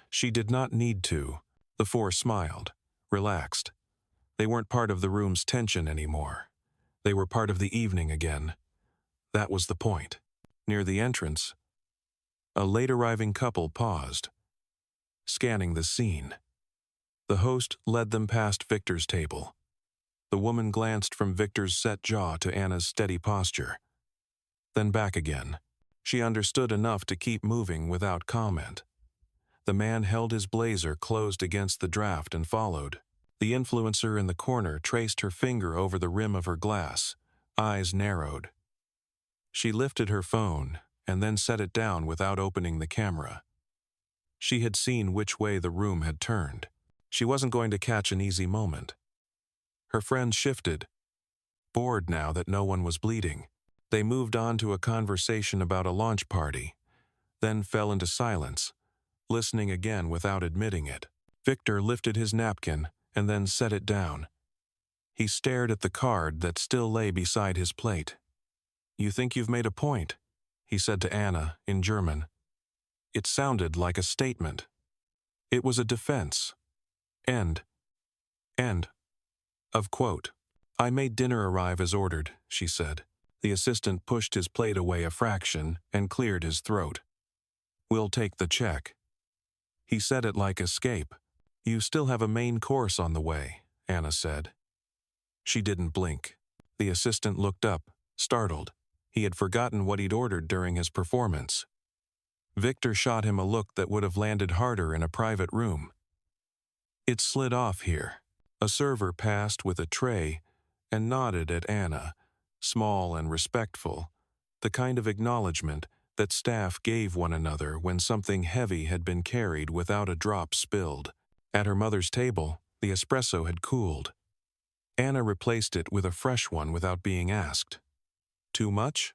She did not need to. The 4 smiled, relaxed. They weren't part of the room's tension anymore. They were part of the evening again. That was the point. Near the entrance, a late-arriving couple paused, scanning the scene. The host led them past Victor's table. The woman glanced from Victor's set jaw to Anna's steady posture, then back again. She understood enough to keep moving without comment. The man held his blazer closed against the draft and followed. The influencer in the corner traced her finger over the rim of her glass, eyes narrowed. She lifted her phone and then set it down without opening the camera. She had seen which way the room had turned. She wasn't going to catch an easy moment. Her friends shifted, bored now that no one was bleeding. They moved on to a conversation about a launch party, then fell into silence, listening again without admitting it. Victor lifted his napkin and then set it down. He stared at the card that still lay beside his plate. "You think you've made a point?" he said to Anna in German. It sounded like a statement. It was a defense. End of quote. "I made dinner arrive as ordered," she said. The assistant pushed his plate away a fraction and cleared his throat. "We'll take the check." He said it like escape. "You still have a main course on the way," Anna said. She didn't blink. The assistant looked up, startled. He had forgotten what he'd ordered during his performance. Victor shot him a look that would have landed harder in a private room. It slid off here. A server passed with a tray and nodded at Anna, small and respectful, the kind of acknowledgement that staff gave one another when something heavy had been carried without a drop spilled. At her mother's table, the espresso had cooled. Anna replaced it with a fresh one without being asked. "Too much?"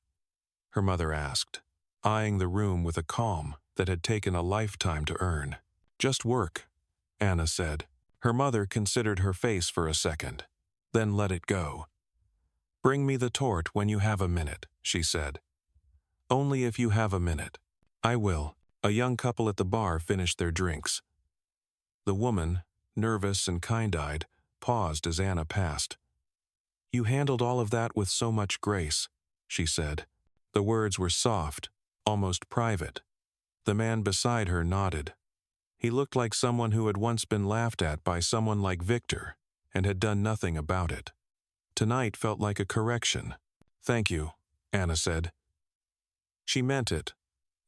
her mother asked, eyeing the room with a calm that had taken a lifetime to earn. "Just work," Anna said. Her mother considered her face for a second, then let it go. "Bring me the tort when you have a minute," she said. "Only if you have a minute." "I will." A young couple at the bar finished their drinks. The woman, nervous and kind-eyed, paused as Anna passed. "You handled all of that with so much grace," she said. The words were soft, almost private. The man beside her nodded. He looked like someone who had once been laughed at by someone like Victor and had done nothing about it. Tonight felt like a correction. "Thank you," Anna said. She meant it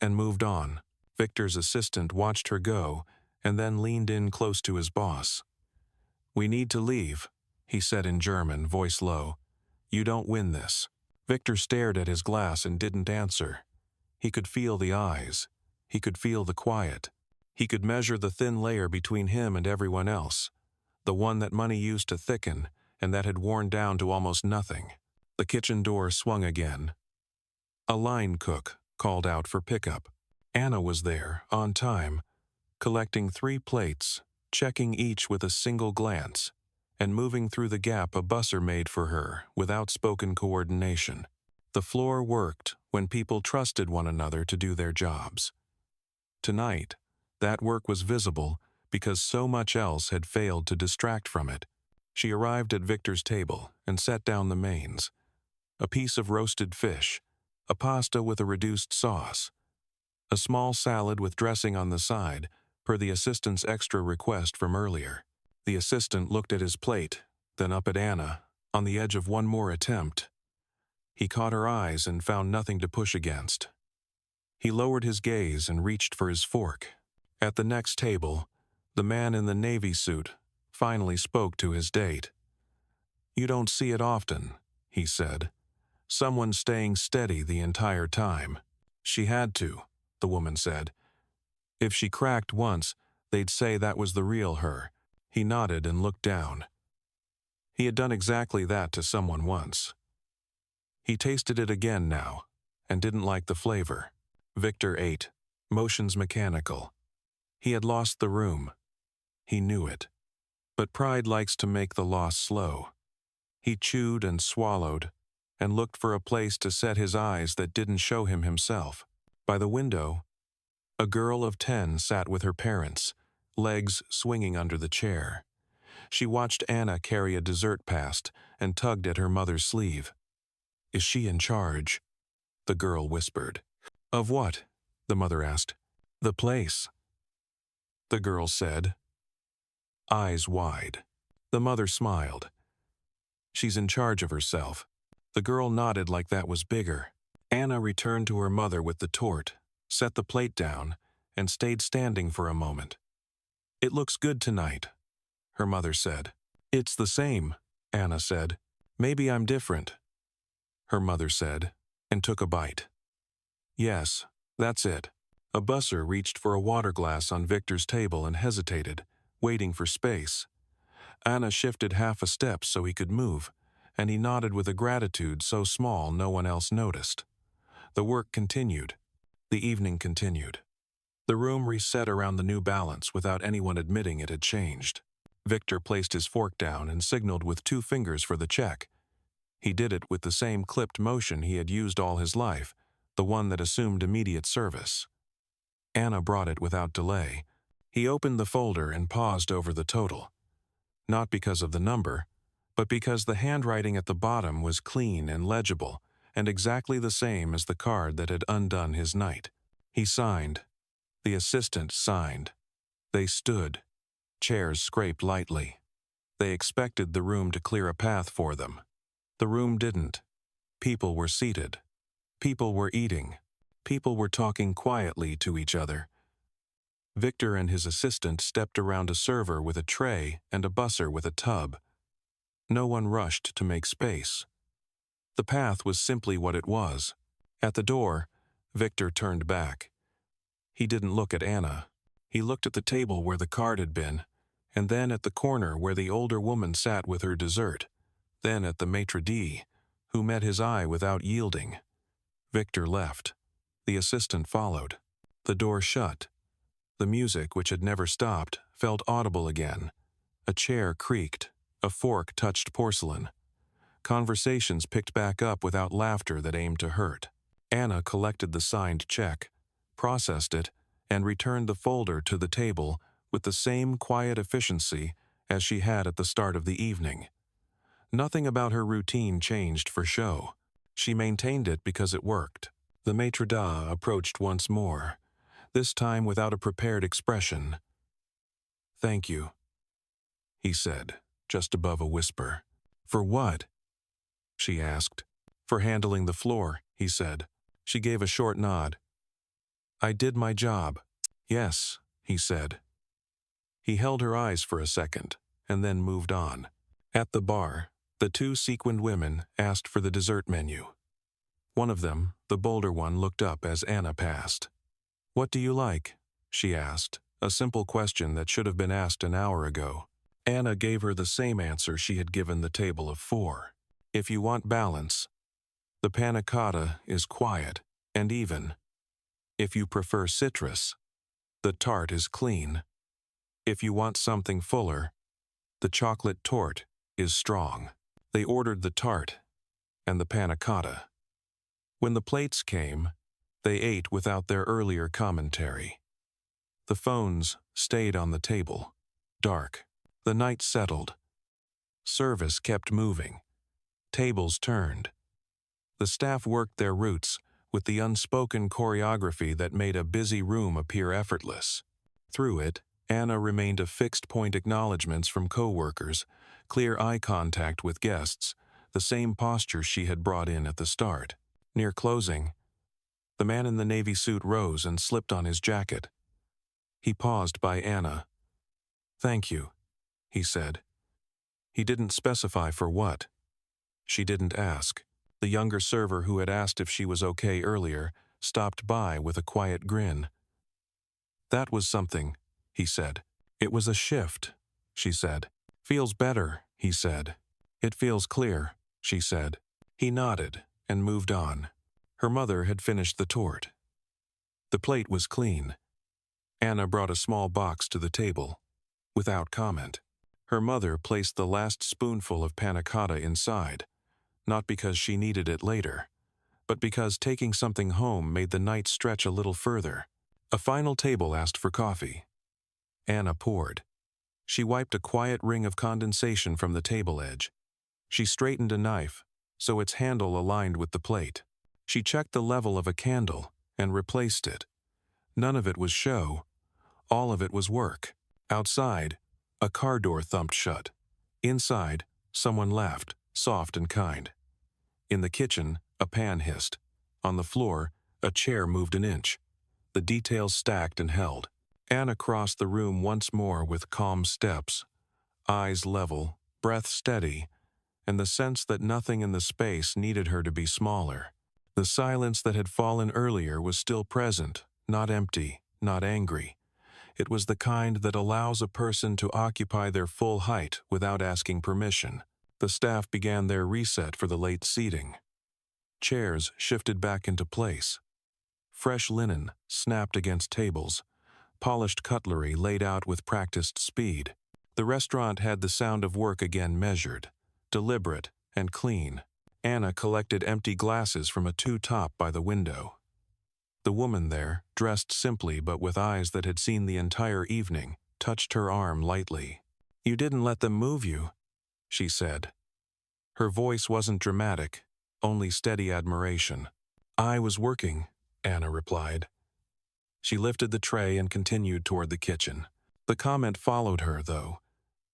and moved on. Victor's assistant watched her go and then leaned in close to his boss. "We need to leave," he said in German, voice low. "You don't win this." Victor stared at his glass and didn't answer. He could feel the eyes. He could feel the quiet. He could measure the thin layer between him and everyone else, the one that money used to thicken and that had worn down to almost nothing. The kitchen door swung again. A line cook called out for pickup. Anna was there, on time, collecting 3 plates, checking each with a single glance, and moving through the gap a busser made for her with outspoken coordination. The floor worked when people trusted one another to do their jobs. Tonight, that work was visible because so much else had failed to distract from it. She arrived at Victor's table and set down the mains. A piece of roasted fish, a pasta with a reduced sauce, a small salad with dressing on the side, per the assistant's extra request from earlier. The assistant looked at his plate, then up at Anna, on the edge of one more attempt. He caught her eyes and found nothing to push against. He lowered his gaze and reached for his fork. At the next table, the man in the navy suit finally spoke to his date. "You don't see it often," he said. "Someone staying steady the entire time." "She had to," the woman said. "If she cracked once, they'd say that was the real her." He nodded and looked down. He had done exactly that to someone once. He tasted it again now, and didn't like the flavor. Victor ate, motions mechanical. He had lost the room. He knew it. But pride likes to make the loss slow. He chewed and swallowed, and looked for a place to set his eyes that didn't show him himself. By the window, a girl of 10 sat with her parents, legs swinging under the chair. She watched Anna carry a dessert past and tugged at her mother's sleeve. "Is she in charge?" the girl whispered. "Of what?" the mother asked. "The place," the girl said, eyes wide. The mother smiled. "She's in charge of herself." The girl nodded like that was bigger. Anna returned to her mother with the torte, set the plate down, and stayed standing for a moment. "It looks good tonight," her mother said. "It's the same," Anna said. "Maybe I'm different," her mother said, and took a bite. "Yes, that's it." A busser reached for a water glass on Victor's table and hesitated, waiting for space. Anna shifted half a step so he could move, and he nodded with a gratitude so small no one else noticed. The work continued. The evening continued. The room reset around the new balance without anyone admitting it had changed. Victor placed his fork down and signaled with 2 fingers for the check. He did it with the same clipped motion he had used all his life, the one that assumed immediate service. Anna brought it without delay. He opened the folder and paused over the total. Not because of the number, but because the handwriting at the bottom was clean and legible, and exactly the same as the card that had undone his night. He signed. The assistant signed. They stood. Chairs scraped lightly. They expected the room to clear a path for them. The room didn't. People were seated. People were eating. People were talking quietly to each other. Victor and his assistant stepped around a server with a tray and a busser with a tub. No one rushed to make space. The path was simply what it was. At the door, Victor turned back. He didn't look at Anna. He looked at the table where the card had been, and then at the corner where the older woman sat with her dessert, then at the maitre d', who met his eye without yielding. Victor left. The assistant followed. The door shut. The music, which had never stopped, felt audible again. A chair creaked. A fork touched porcelain. Conversations picked back up without laughter that aimed to hurt. Anna collected the signed check, processed it, and returned the folder to the table with the same quiet efficiency as she had at the start of the evening. Nothing about her routine changed for show. She maintained it because it worked. The maitre d' approached once more, this time without a prepared expression. "Thank you," he said, just above a whisper. "For what?" she asked. "For handling the floor," he said. She gave a short nod. "I did my job." "Yes," he said. He held her eyes for a second, and then moved on. At the bar, the 2 sequined women asked for the dessert menu. One of them, the bolder one, looked up as Anna passed. "What do you like?" she asked, a simple question that should have been asked an hour ago. Anna gave her the same answer she had given the table of 4. "If you want balance, the panna cotta is quiet and even. If you prefer citrus, the tart is clean. If you want something fuller, the chocolate torte is strong." They ordered the tart and the panna cotta. When the plates came, they ate without their earlier commentary. The phones stayed on the table, dark. The night settled. Service kept moving. Tables turned. The staff worked their routes with the unspoken choreography that made a busy room appear effortless. Through it, Anna remained a fixed-point acknowledgments from co-workers, clear eye contact with guests, the same posture she had brought in at the start. Near closing, the man in the navy suit rose and slipped on his jacket. He paused by Anna. "Thank you," he said. He didn't specify for what. She didn't ask. The younger server who had asked if she was okay earlier stopped by with a quiet grin. "That was something," he said. "It was a shift," she said. "Feels better," he said. "It feels clear," she said. He nodded and moved on. Her mother had finished the torte. The plate was clean. Anna brought a small box to the table. Without comment, her mother placed the last spoonful of panna cotta inside, not because she needed it later, but because taking something home made the night stretch a little further. A final table asked for coffee. Anna poured. She wiped a quiet ring of condensation from the table edge. She straightened a knife, so its handle aligned with the plate. She checked the level of a candle and replaced it. None of it was show. All of it was work. Outside, a car door thumped shut. Inside, someone laughed, soft and kind. In the kitchen, a pan hissed. On the floor, a chair moved an inch. The details stacked and held. Anna crossed the room once more with calm steps, eyes level, breath steady, and the sense that nothing in the space needed her to be smaller. The silence that had fallen earlier was still present, not empty, not angry. It was the kind that allows a person to occupy their full height without asking permission. The staff began their reset for the late seating. Chairs shifted back into place. Fresh linen snapped against tables. Polished cutlery laid out with practiced speed. The restaurant had the sound of work again measured, deliberate, and clean. Anna collected empty glasses from a two-top by the window. The woman there, dressed simply but with eyes that had seen the entire evening, touched her arm lightly. "You didn't let them move you," she said. Her voice wasn't dramatic, only steady admiration. "I was working," Anna replied. She lifted the tray and continued toward the kitchen. The comment followed her, though,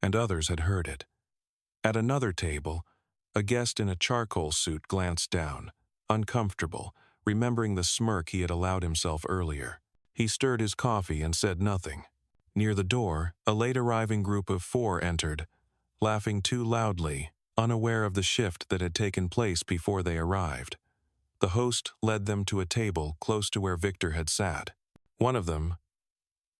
and others had heard it. At another table, a guest in a charcoal suit glanced down, uncomfortable, remembering the smirk he had allowed himself earlier. He stirred his coffee and said nothing. Near the door, a late-arriving group of 4 entered, laughing too loudly, unaware of the shift that had taken place before they arrived. The host led them to a table close to where Victor had sat. One of them,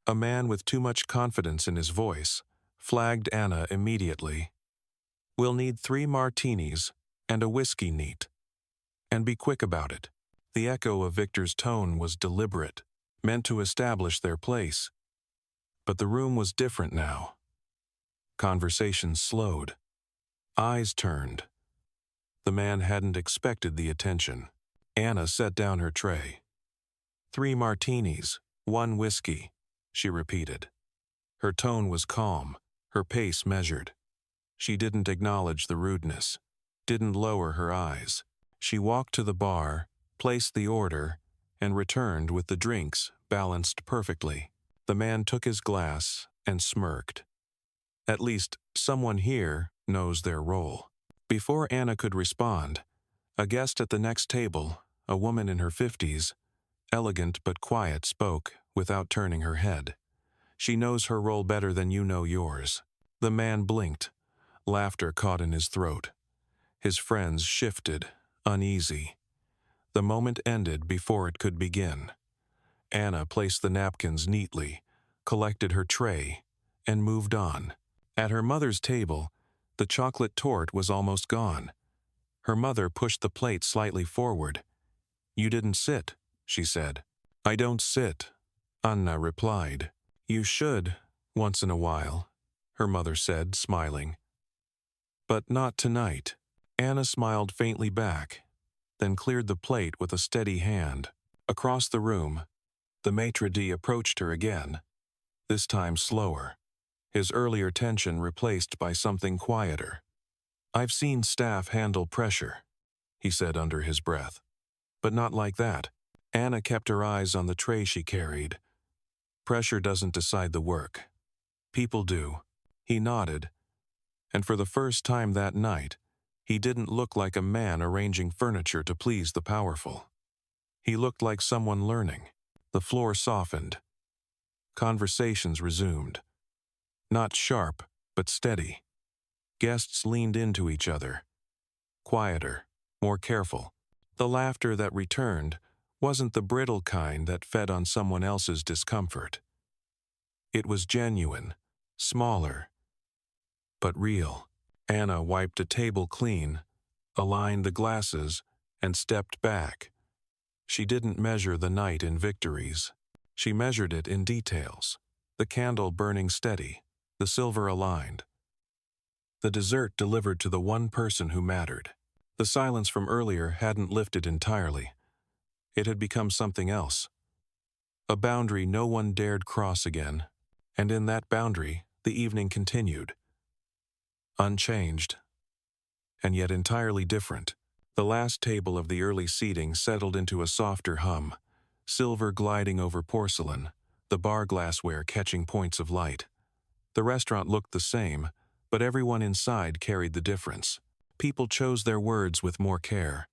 a man with too much confidence in his voice, flagged Anna immediately. "We'll need 3 martinis and a whiskey neat. And be quick about it." The echo of Victor's tone was deliberate, meant to establish their place. But the room was different now. Conversation slowed. Eyes turned. The man hadn't expected the attention. Anna set down her tray. 3 martinis, 1 whiskey, she repeated. Her tone was calm, her pace measured. She didn't acknowledge the rudeness, didn't lower her eyes. She walked to the bar, placed the order, and returned with the drinks balanced perfectly. The man took his glass and smirked. At least, someone here knows their role. Before Anna could respond, a guest at the next table, a woman in her 50s, elegant but quiet, spoke without turning her head. "She knows her role better than you know yours." The man blinked. Laughter caught in his throat. His friends shifted, uneasy. The moment ended before it could begin. Anna placed the napkins neatly, collected her tray, and moved on. At her mother's table, the chocolate torte was almost gone. Her mother pushed the plate slightly forward. "You didn't sit," she said. "I don't sit," Anna replied. "You should, once in a while," her mother said, smiling. "But not tonight." Anna smiled faintly back, then cleared the plate with a steady hand. Across the room, the maitre d' approached her again, this time slower, his earlier tension replaced by something quieter. "I've seen staff handle pressure," he said under his breath. "But not like that." Anna kept her eyes on the tray she carried. "Pressure doesn't decide the work. People do." He nodded, and for the first time that night, he didn't look like a man arranging furniture to please the powerful. He looked like someone learning. The floor softened. Conversations resumed. Not sharp, but steady. Guests leaned into each other. Quieter, more careful. The laughter that returned wasn't the brittle kind that fed on someone else's discomfort. It was genuine, smaller, but real. Anna wiped a table clean, aligned the glasses, and stepped back. She didn't measure the night in victories. She measured it in details. The candle burning steady, the silver aligned. The dessert delivered to the one person who mattered. The silence from earlier hadn't lifted entirely. It had become something else. A boundary no one dared cross again. And in that boundary, The evening continued, unchanged, and yet entirely different. The last table of the early seating settled into a softer hum, silver gliding over porcelain, the bar glassware catching points of light. The restaurant looked the same, but everyone inside carried the difference. People chose their words with more care.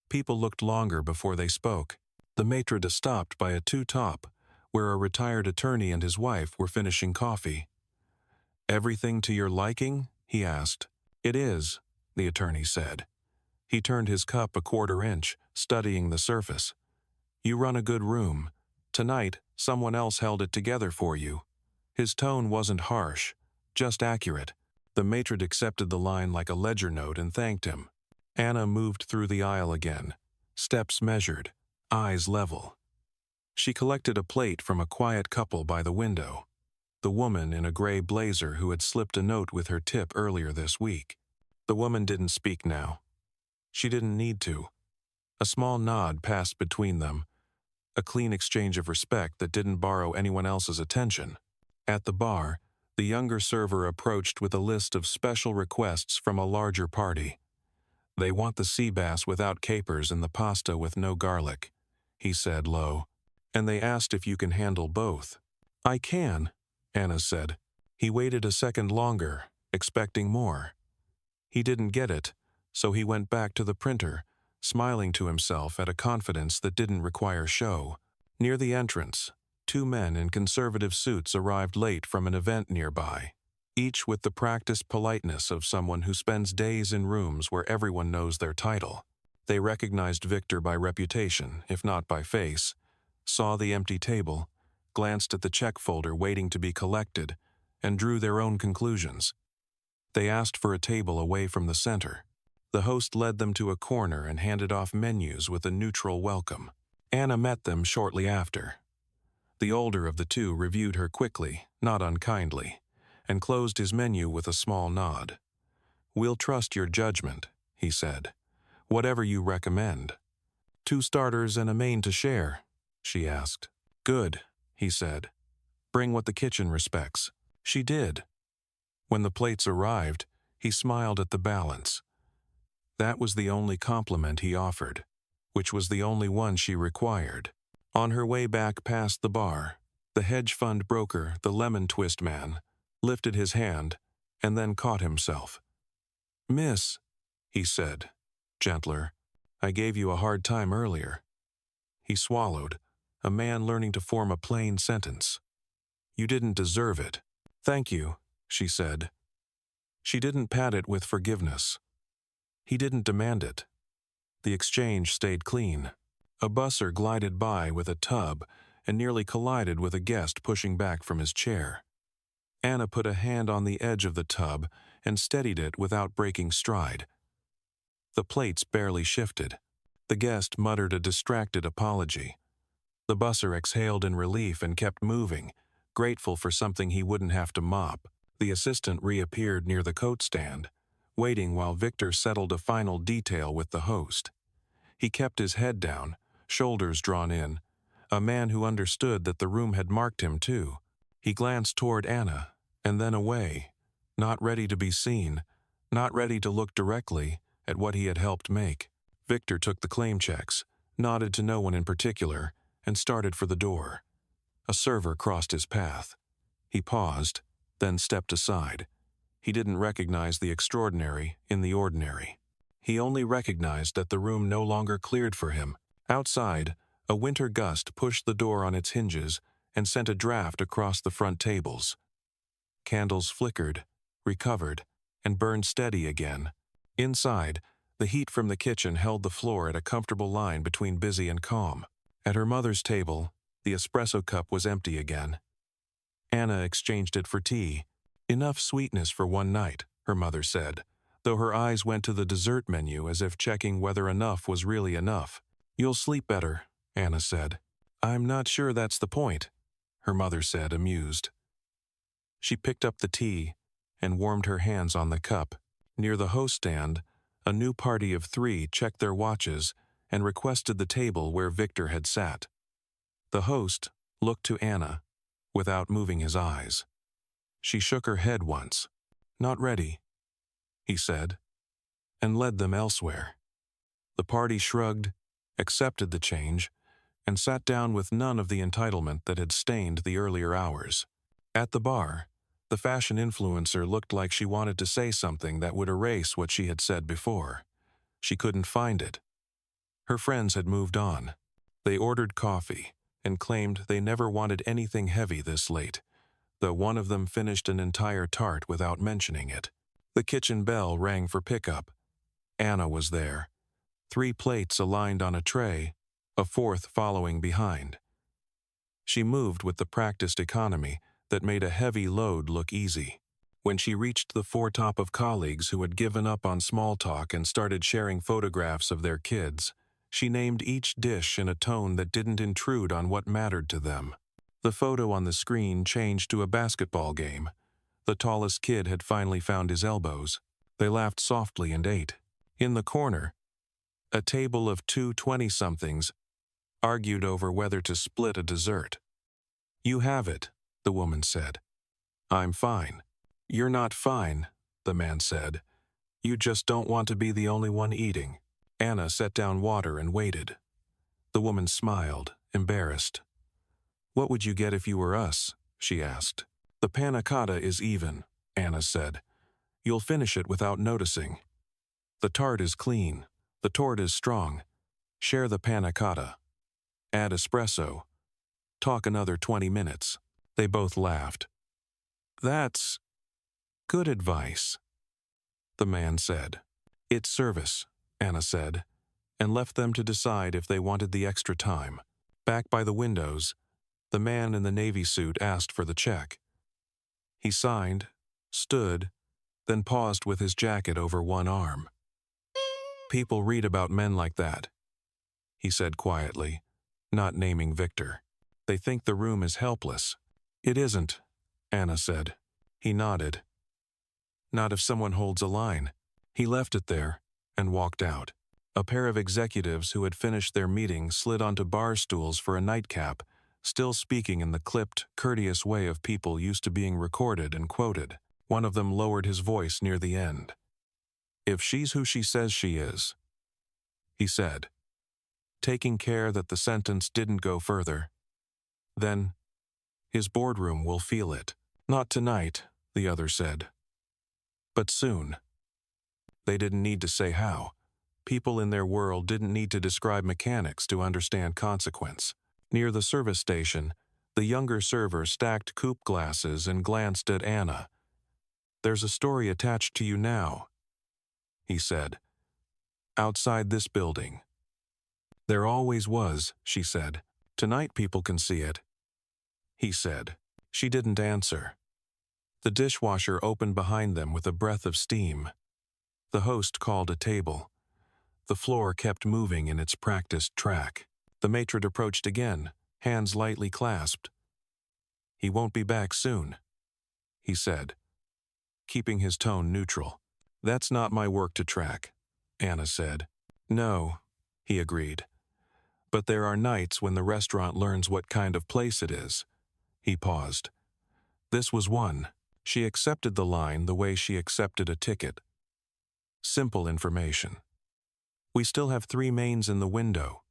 People looked longer before they spoke. The maitre d' stopped by a two-top, where a retired attorney and his wife were finishing coffee. "Everything to your liking?" he asked. "It is," the attorney said. He turned his cup a quarter inch, studying the surface. "You run a good room. Tonight, someone else held it together for you." His tone wasn't harsh, just accurate. The maitre d' accepted the line like a ledger note and thanked him. Anna moved through the aisle again, steps measured, eyes level. She collected a plate from a quiet couple by the window, the woman in a gray blazer who had slipped a note with her tip earlier this week. The woman didn't speak now. She didn't need to. A small nod passed between them, a clean exchange of respect that didn't borrow anyone else's attention. At the bar, the younger server approached with a list of special requests from a larger party. "They want the sea bass without capers and the pasta with no garlic," he said low. "And they asked if you can handle both." "I can," Anna said. He waited a second longer, expecting more. He didn't get it, so he went back to the printer, smiling to himself at a confidence that didn't require show. Near the entrance, two men in conservative suits arrived late from an event nearby, each with the practiced politeness of someone who spends days in rooms where everyone knows their title. They recognized Victor by reputation, if not by face, saw the empty table, glanced at the check folder waiting to be collected, and drew their own conclusions. They asked for a table away from the center. The host led them to a corner and handed off menus with a neutral welcome. Anna met them shortly after. The older of the two reviewed her quickly, not unkindly, and closed his menu with a small nod. "We'll trust your judgment," he said. "Whatever you recommend." "Two starters and a main to share?" she asked. "Good," he said. "Bring what the kitchen respects." She did. When the plates arrived, he smiled at the balance. That was the only compliment he offered, which was the only one she required. On her way back past the bar, the hedge fund broker, the lemon twist man, lifted his hand and then caught himself. "Miss," he said, gentler, "I gave you a hard time earlier." He swallowed, a man learning to form a plain sentence. "You didn't deserve it." "Thank you," she said. She didn't pat it with forgiveness. He didn't demand it. The exchange stayed clean. A busser glided by with a tub and nearly collided with a guest pushing back from his chair. Anna put a hand on the edge of the tub and steadied it without breaking stride. The plates barely shifted. The guest muttered a distracted apology. The busser exhaled in relief and kept moving, grateful for something he wouldn't have to mop. The assistant reappeared near the coat stand, waiting while Victor settled a final detail with the host. He kept his head down, shoulders drawn in, a man who understood that the room had marked him too. He glanced toward Anna, and then away, not ready to be seen, not ready to look directly at what he had helped make. Victor took the claim checks, nodded to no one in particular, and started for the door. A server crossed his path. He paused, then stepped aside. He didn't recognize the extraordinary in the ordinary. He only recognized that the room no longer cleared for him. Outside, a winter gust pushed the door on its hinges and sent a draft across the front tables. Candles flickered, recovered, and burned steady again. Inside, the heat from the kitchen held the floor at a comfortable line between busy and calm. At her mother's table, the espresso cup was empty again. Anna exchanged it for tea. "Enough sweetness for one night," her mother said, though her eyes went to the dessert menu as if checking whether enough was really enough. "You'll sleep better," Anna said. "I'm not sure that's the point," her mother said, amused. She picked up the tea and warmed her hands on the cup. Near the host stand, a new party of 3 checked their watches and requested the table where Victor had sat. The host looked to Anna, without moving his eyes. She shook her head once. "Not ready," he said, and led them elsewhere. The party shrugged, accepted the change, and sat down with none of the entitlement that had stained the earlier hours. At the bar, the fashion influencer looked like she wanted to say something that would erase what she had said before. She couldn't find it. Her friends had moved on. They ordered coffee and claimed they never wanted anything heavy this late, though one of them finished an entire tart without mentioning it. The kitchen bell rang for pickup. Anna was there. 3 plates aligned on a tray, a 4th following behind. She moved with the practiced economy that made a heavy load look easy. When she reached the foretop of colleagues who had given up on small talk and started sharing photographs of their kids, she named each dish in a tone that didn't intrude on what mattered to them. The photo on the screen changed to a basketball game. The tallest kid had finally found his elbows. They laughed softly and ate. In the corner, a table of 2 20-somethings argued over whether to split a dessert. "You have it," the woman said. "I'm fine." "You're not fine," the man said. "You just don't want to be the only one eating." Anna set down water and waited. The woman smiled, embarrassed. "What would you get if you were us?" she asked. "The panna cotta is even," Anna said. "You'll finish it without noticing. The tart is clean. The tort is strong. Share the panna cotta. Add espresso. Talk another 20 minutes. They both laughed. "That's good advice," the man said. "It's service," Anna said, and left them to decide if they wanted the extra time. Back by the windows, the man in the navy suit asked for the check. He signed, stood, then paused with his jacket over one arm. "People read about men like that," he said quietly, not naming Victor. "They think the room is helpless." "It isn't," Anna said. He nodded. "Not if someone holds a line." He left it there and walked out. A pair of executives who had finished their meeting slid onto bar stools for a nightcap, still speaking in the clipped, courteous way of people used to being recorded and quoted. One of them lowered his voice near the end. "If she's who she says she is," he said, taking care that the sentence didn't go further, "then his boardroom will feel it." "Not tonight," the other said. "But soon." They didn't need to say how. People in their world didn't need to describe mechanics to understand consequence. Near the service station, the younger server stacked coupe glasses and glanced at Anna. "There's a story attached to you now," he said. "Outside this building." "There always was," she said. "Tonight people can see it," he said. She didn't answer. The dishwasher opened behind them with a breath of steam. The host called a table. The floor kept moving in its practiced track. The maitre d' approached again, hands lightly clasped. "He won't be back soon," he said, keeping his tone neutral. "That's not my work to track," Anna said. "No," he agreed. "But there are nights when the restaurant learns what kind of place it is." He paused. This was one. She accepted the line the way she accepted a ticket. Simple information. "We still have 3 mains in the window,"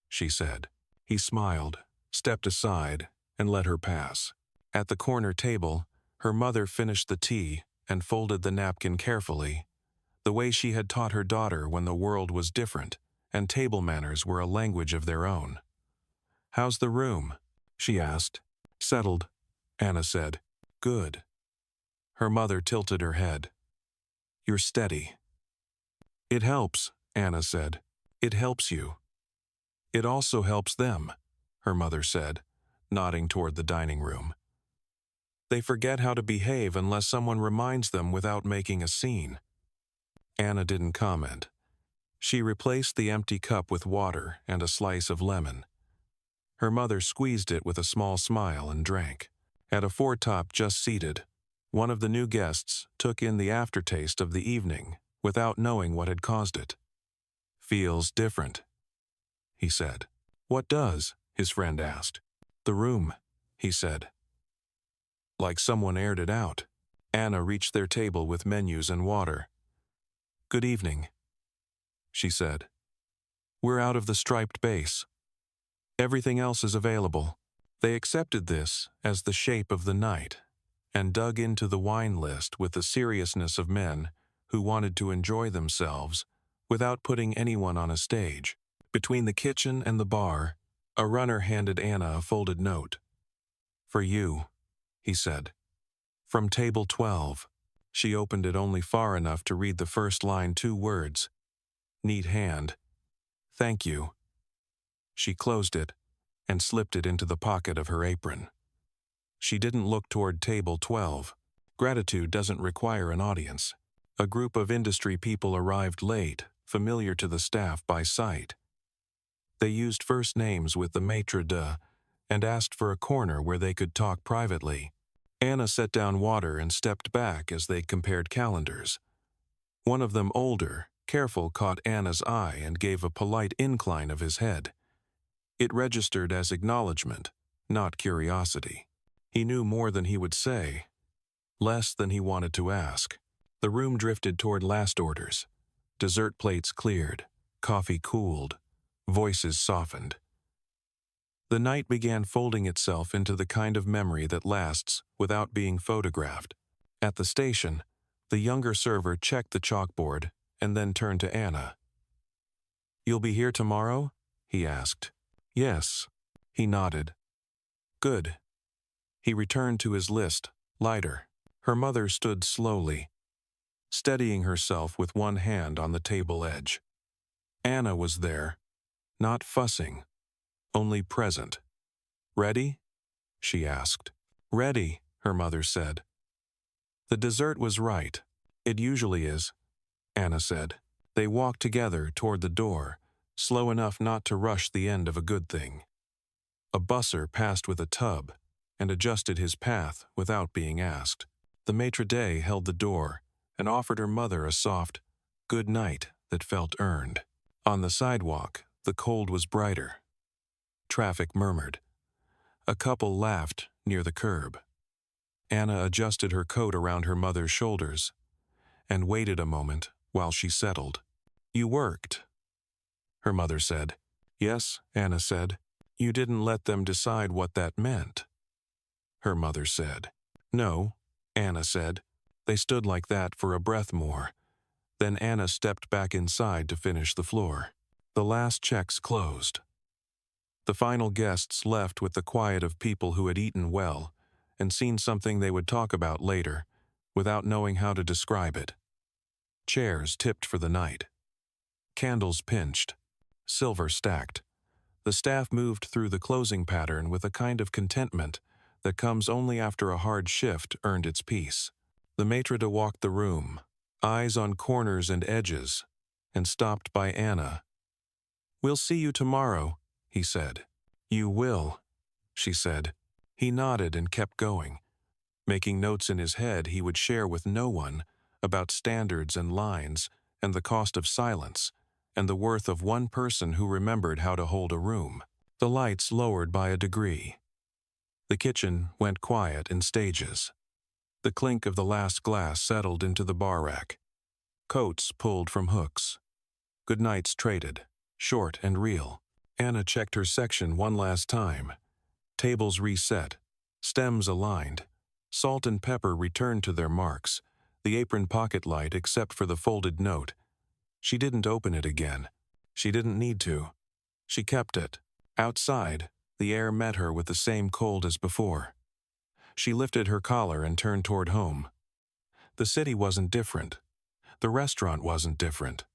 she said. He smiled, stepped aside, and let her pass. At the corner table, her mother finished the tea and folded the napkin carefully, the way she had taught her daughter when the world was different and table manners were a language of their own. "How's the room?" she asked. "Settled," Anna said. "Good." Her mother tilted her head. "You're steady." "It helps," Anna said. "It helps you." "It also helps them," her mother said, nodding toward the dining room. "They forget how to behave unless someone reminds them without making a scene." Anna didn't comment. She replaced the empty cup with water and a slice of lemon. Her mother squeezed it with a small smile and drank. At a foretop just seated, one of the new guests took in the aftertaste of the evening without knowing what had caused it. "Feels different," he said. "What does?" his friend asked. "The room," he said. like someone aired it out. Anna reached their table with menus and water. "Good evening," she said. "We're out of the striped base. Everything else is available." They accepted this as the shape of the night and dug into the wine list with the seriousness of men who wanted to enjoy themselves without putting anyone on a stage. Between the kitchen and the bar, a runner handed Anna a folded note. "For you," he said. "From table 12. She opened it only far enough to read the first line, 2 words. "Neat hand. Thank you." She closed it and slipped it into the pocket of her apron. She didn't look toward table 12. Gratitude doesn't require an audience. A group of industry people arrived late, familiar to the staff by sight. They used first names with the maître d' and asked for a corner where they could talk privately. Anna set down water and stepped back as they compared calendars. One of them, older, careful, caught Anna's eye and gave a polite incline of his head. It registered as acknowledgement, not curiosity. He knew more than he would say, less than he wanted to ask. The room drifted toward last orders. Dessert plates cleared, coffee cooled, voices softened. The night began folding itself into the kind of memory that lasts without being photographed. At the station, the younger server checked the chalkboard and then turned to Anna. "You'll be here tomorrow?" he asked. "Yes." He nodded. "Good." He returned to his list, lighter. Her mother stood slowly, steadying herself with one hand on the table edge. Anna was there, not fussing, only present. "Ready?" she asked. "Ready," her mother said. The dessert was right. "It usually is," Anna said. They walked together toward the door, slow enough not to rush the end of a good thing. A busser passed with a tub and adjusted his path without being asked. The maitre d' held the door and offered her mother a soft good night that felt earned. On the sidewalk, the cold was brighter. Traffic murmured. A couple laughed near the curb. Anna adjusted her coat around her mother's shoulders and waited a moment while she settled. "You worked," her mother said. "Yes," Anna said. "You didn't let them decide what that meant," her mother said. "No," Anna said. They stood like that for a breath more. Then Anna stepped back inside to finish the floor. The last checks closed. The final guests left with the quiet of people who had eaten well and seen something they would talk about later, without knowing how to describe it. Chairs tipped for the night. Candles pinched. Silver stacked. The staff moved through the closing pattern with a kind of contentment that comes only after a hard shift earned its peace. The maitre d' walked the room, eyes on corners and edges, and stopped by Anna. "We'll see you tomorrow," he said. "You will," she said. He nodded and kept going, making notes in his head he would share with no one about standards and lines and the cost of silence and the worth of one person who remembered how to hold a room. The lights lowered by a degree. The kitchen went quiet in stages. The clink of the last glass settled into the bar rack. Coats pulled from hooks. Goodnights traded, short and real. Anna checked her section one last time. Tables reset, stems aligned. Salt and pepper returned to their marks, the apron pocket light except for the folded note. She didn't open it again. She didn't need to. She kept it. Outside, the air met her with the same cold as before. She lifted her collar and turned toward home. The city wasn't different. The restaurant wasn't different.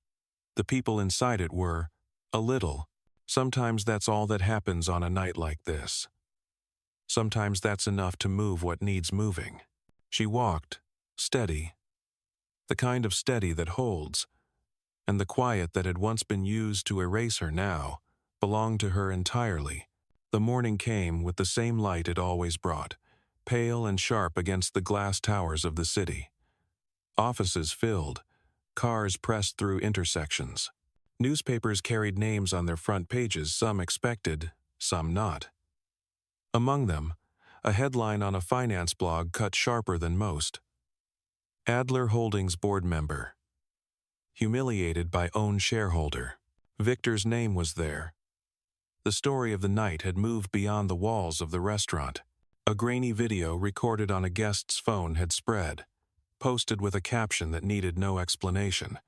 The people inside it were, a little. Sometimes that's all that happens on a night like this. Sometimes that's enough to move what needs moving. She walked, steady. The kind of steady that holds. And the quiet that had once been used to erase her now belonged to her entirely. The morning came with the same light it always brought, pale and sharp against the glass towers of the city. Offices filled, cars pressed through intersections. Newspapers carried names on their front pages, some expected, some not. Among them, A headline on a finance blog cut sharper than most. Adler Holdings board member. Humiliated by own shareholder. Victor's name was there. The story of the night had moved beyond the walls of the restaurant. A grainy video recorded on a guest's phone had spread, posted with a caption that needed no explanation.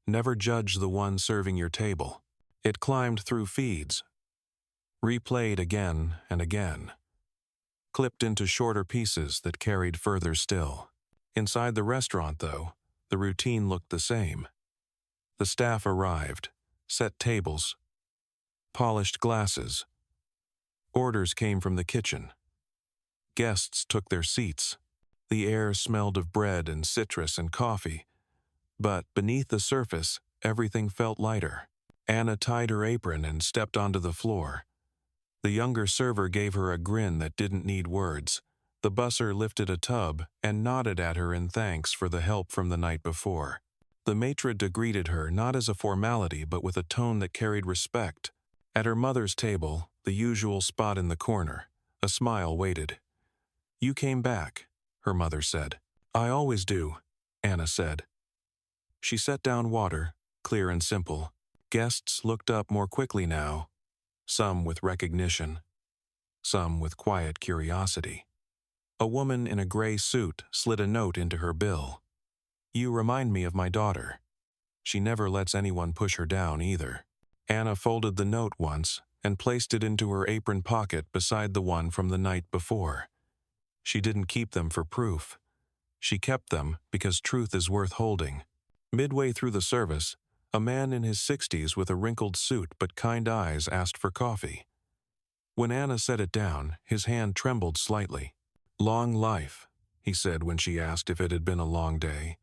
Never judge the one serving your table. It climbed through feeds, replayed again and again, clipped into shorter pieces that carried further still. Inside the restaurant, though, the routine looked the same. The staff arrived, set tables, polished glasses. Orders came from the kitchen. Guests took their seats. The air smelled of bread and citrus and coffee, but beneath the surface, everything felt lighter. Anna tied her apron and stepped onto the floor. The younger server gave her a grin that didn't need words. The busser lifted a tub and nodded at her in thanks for the help from the night before. The maitre d' greeted her not as a formality but with a tone that carried respect. At her mother's table, the usual spot in the corner, a smile waited. "You came back," her mother said. "I always do," Anna said. She set down water, clear and simple. Guests looked up more quickly now, some with recognition, some with quiet curiosity. A woman in a gray suit slid a note into her bill. "You remind me of my daughter. She never lets anyone push her down either." Anna folded the note once and placed it into her apron pocket beside the one from the night before. She didn't keep them for proof. She kept them because truth is worth holding. Midway through the service, a man in his 60s with a wrinkled suit but kind eyes asked for coffee. When Anna set it down, his hand trembled slightly. "Long life," he said when she asked if it had been a long day.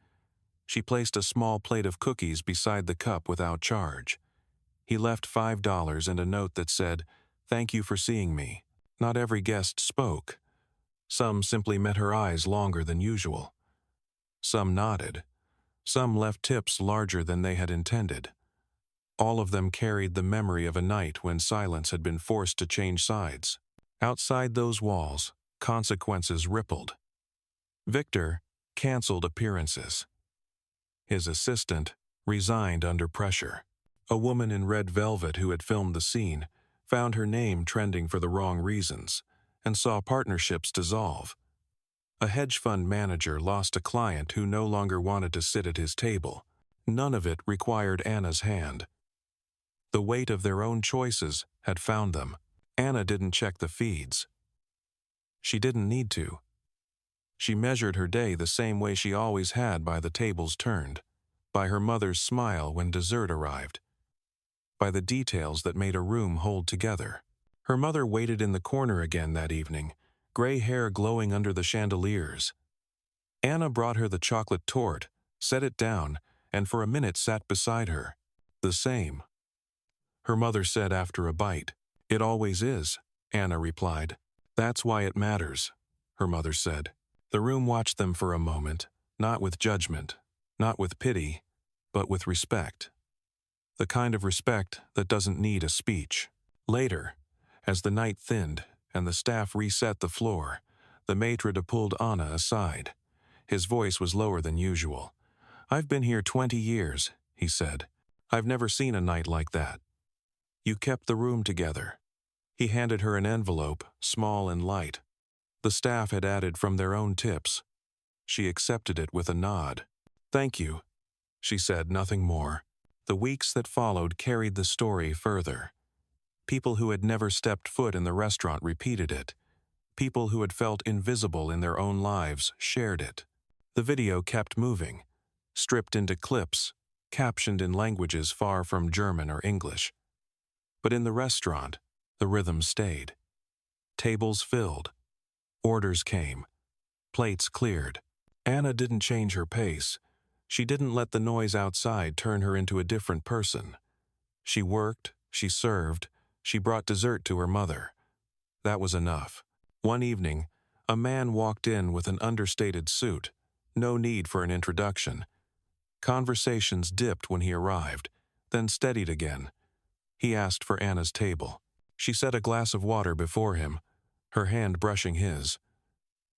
She placed a small plate of cookies beside the cup without charge. He left $5 and a note that said, "Thank you for seeing me." Not every guest spoke. Some simply met her eyes longer than usual. Some nodded. Some left tips larger than they had intended. All of them carried the memory of a night when silence had been forced to change sides. Outside those walls, consequences rippled. Victor canceled appearances. His assistant resigned under pressure. A woman in red velvet who had filmed the scene found her name trending for the wrong reasons and saw partnerships dissolve. A hedge fund manager lost a client who no longer wanted to sit at his table. None of it required Anna's hand. The weight of their own choices had found them. Anna didn't check the feeds. She didn't need to. She measured her day the same way she always had, by the tables turned, by her mother's smile when dessert arrived, by the details that made a room hold together. Her mother waited in the corner again that evening, gray hair glowing under the chandeliers. Anna brought her the chocolate torte, set it down, and for a minute sat beside her. "The same," her mother said after a bite. "It always is," Anna replied. "That's why it matters," her mother said. The room watched them for a moment, not with judgment, not with pity, but with respect. The kind of respect that doesn't need a speech. Later, as the night thinned and the staff reset the floor, the maitre d' pulled Anna aside. His voice was lower than usual. "I've been here 20 years, he said. "I've never seen a night like that. You kept the room together." He handed her an envelope, small and light. The staff had added from their own tips. She accepted it with a nod. "Thank you," she said, nothing more. The weeks that followed carried the story further. People who had never stepped foot in the restaurant repeated it. People who had felt invisible in their own lives shared it. The video kept moving, stripped into clips, captioned in languages far from German or English. But in the restaurant, the rhythm stayed. Tables filled. Orders came. Plates cleared. Anna didn't change her pace. She didn't let the noise outside turn her into a different person. She worked, she served, she brought dessert to her mother. That was enough. One evening, a man walked in with an understated suit. No need for an introduction. Conversations dipped when he arrived, then steadied again. He asked for Anna's table. She set a glass of water before him. her hand brushing his.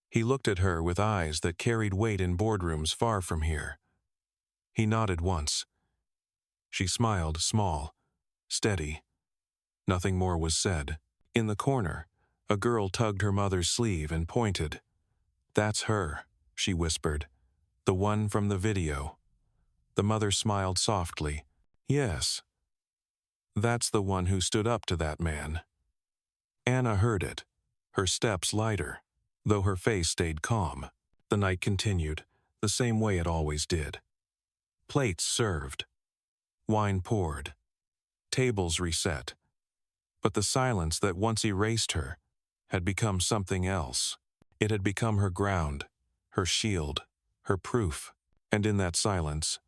He looked at her with eyes that carried weight in boardrooms far from here. He nodded once. She smiled, small, steady. Nothing more was said. In the corner, a girl tugged her mother's sleeve and pointed. "That's her," she whispered. "The one from the video." The mother smiled softly. "Yes. That's the one who stood up to that man." Anna heard it, her steps lighter, though her face stayed calm. The night continued, the same way it always did. Plates served. Wine poured. Tables reset. But the silence that once erased her had become something else. It had become her ground, her shield, her proof. And in that silence,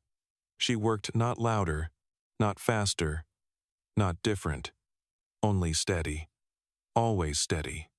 she worked not louder, not faster, not different, only steady, always steady.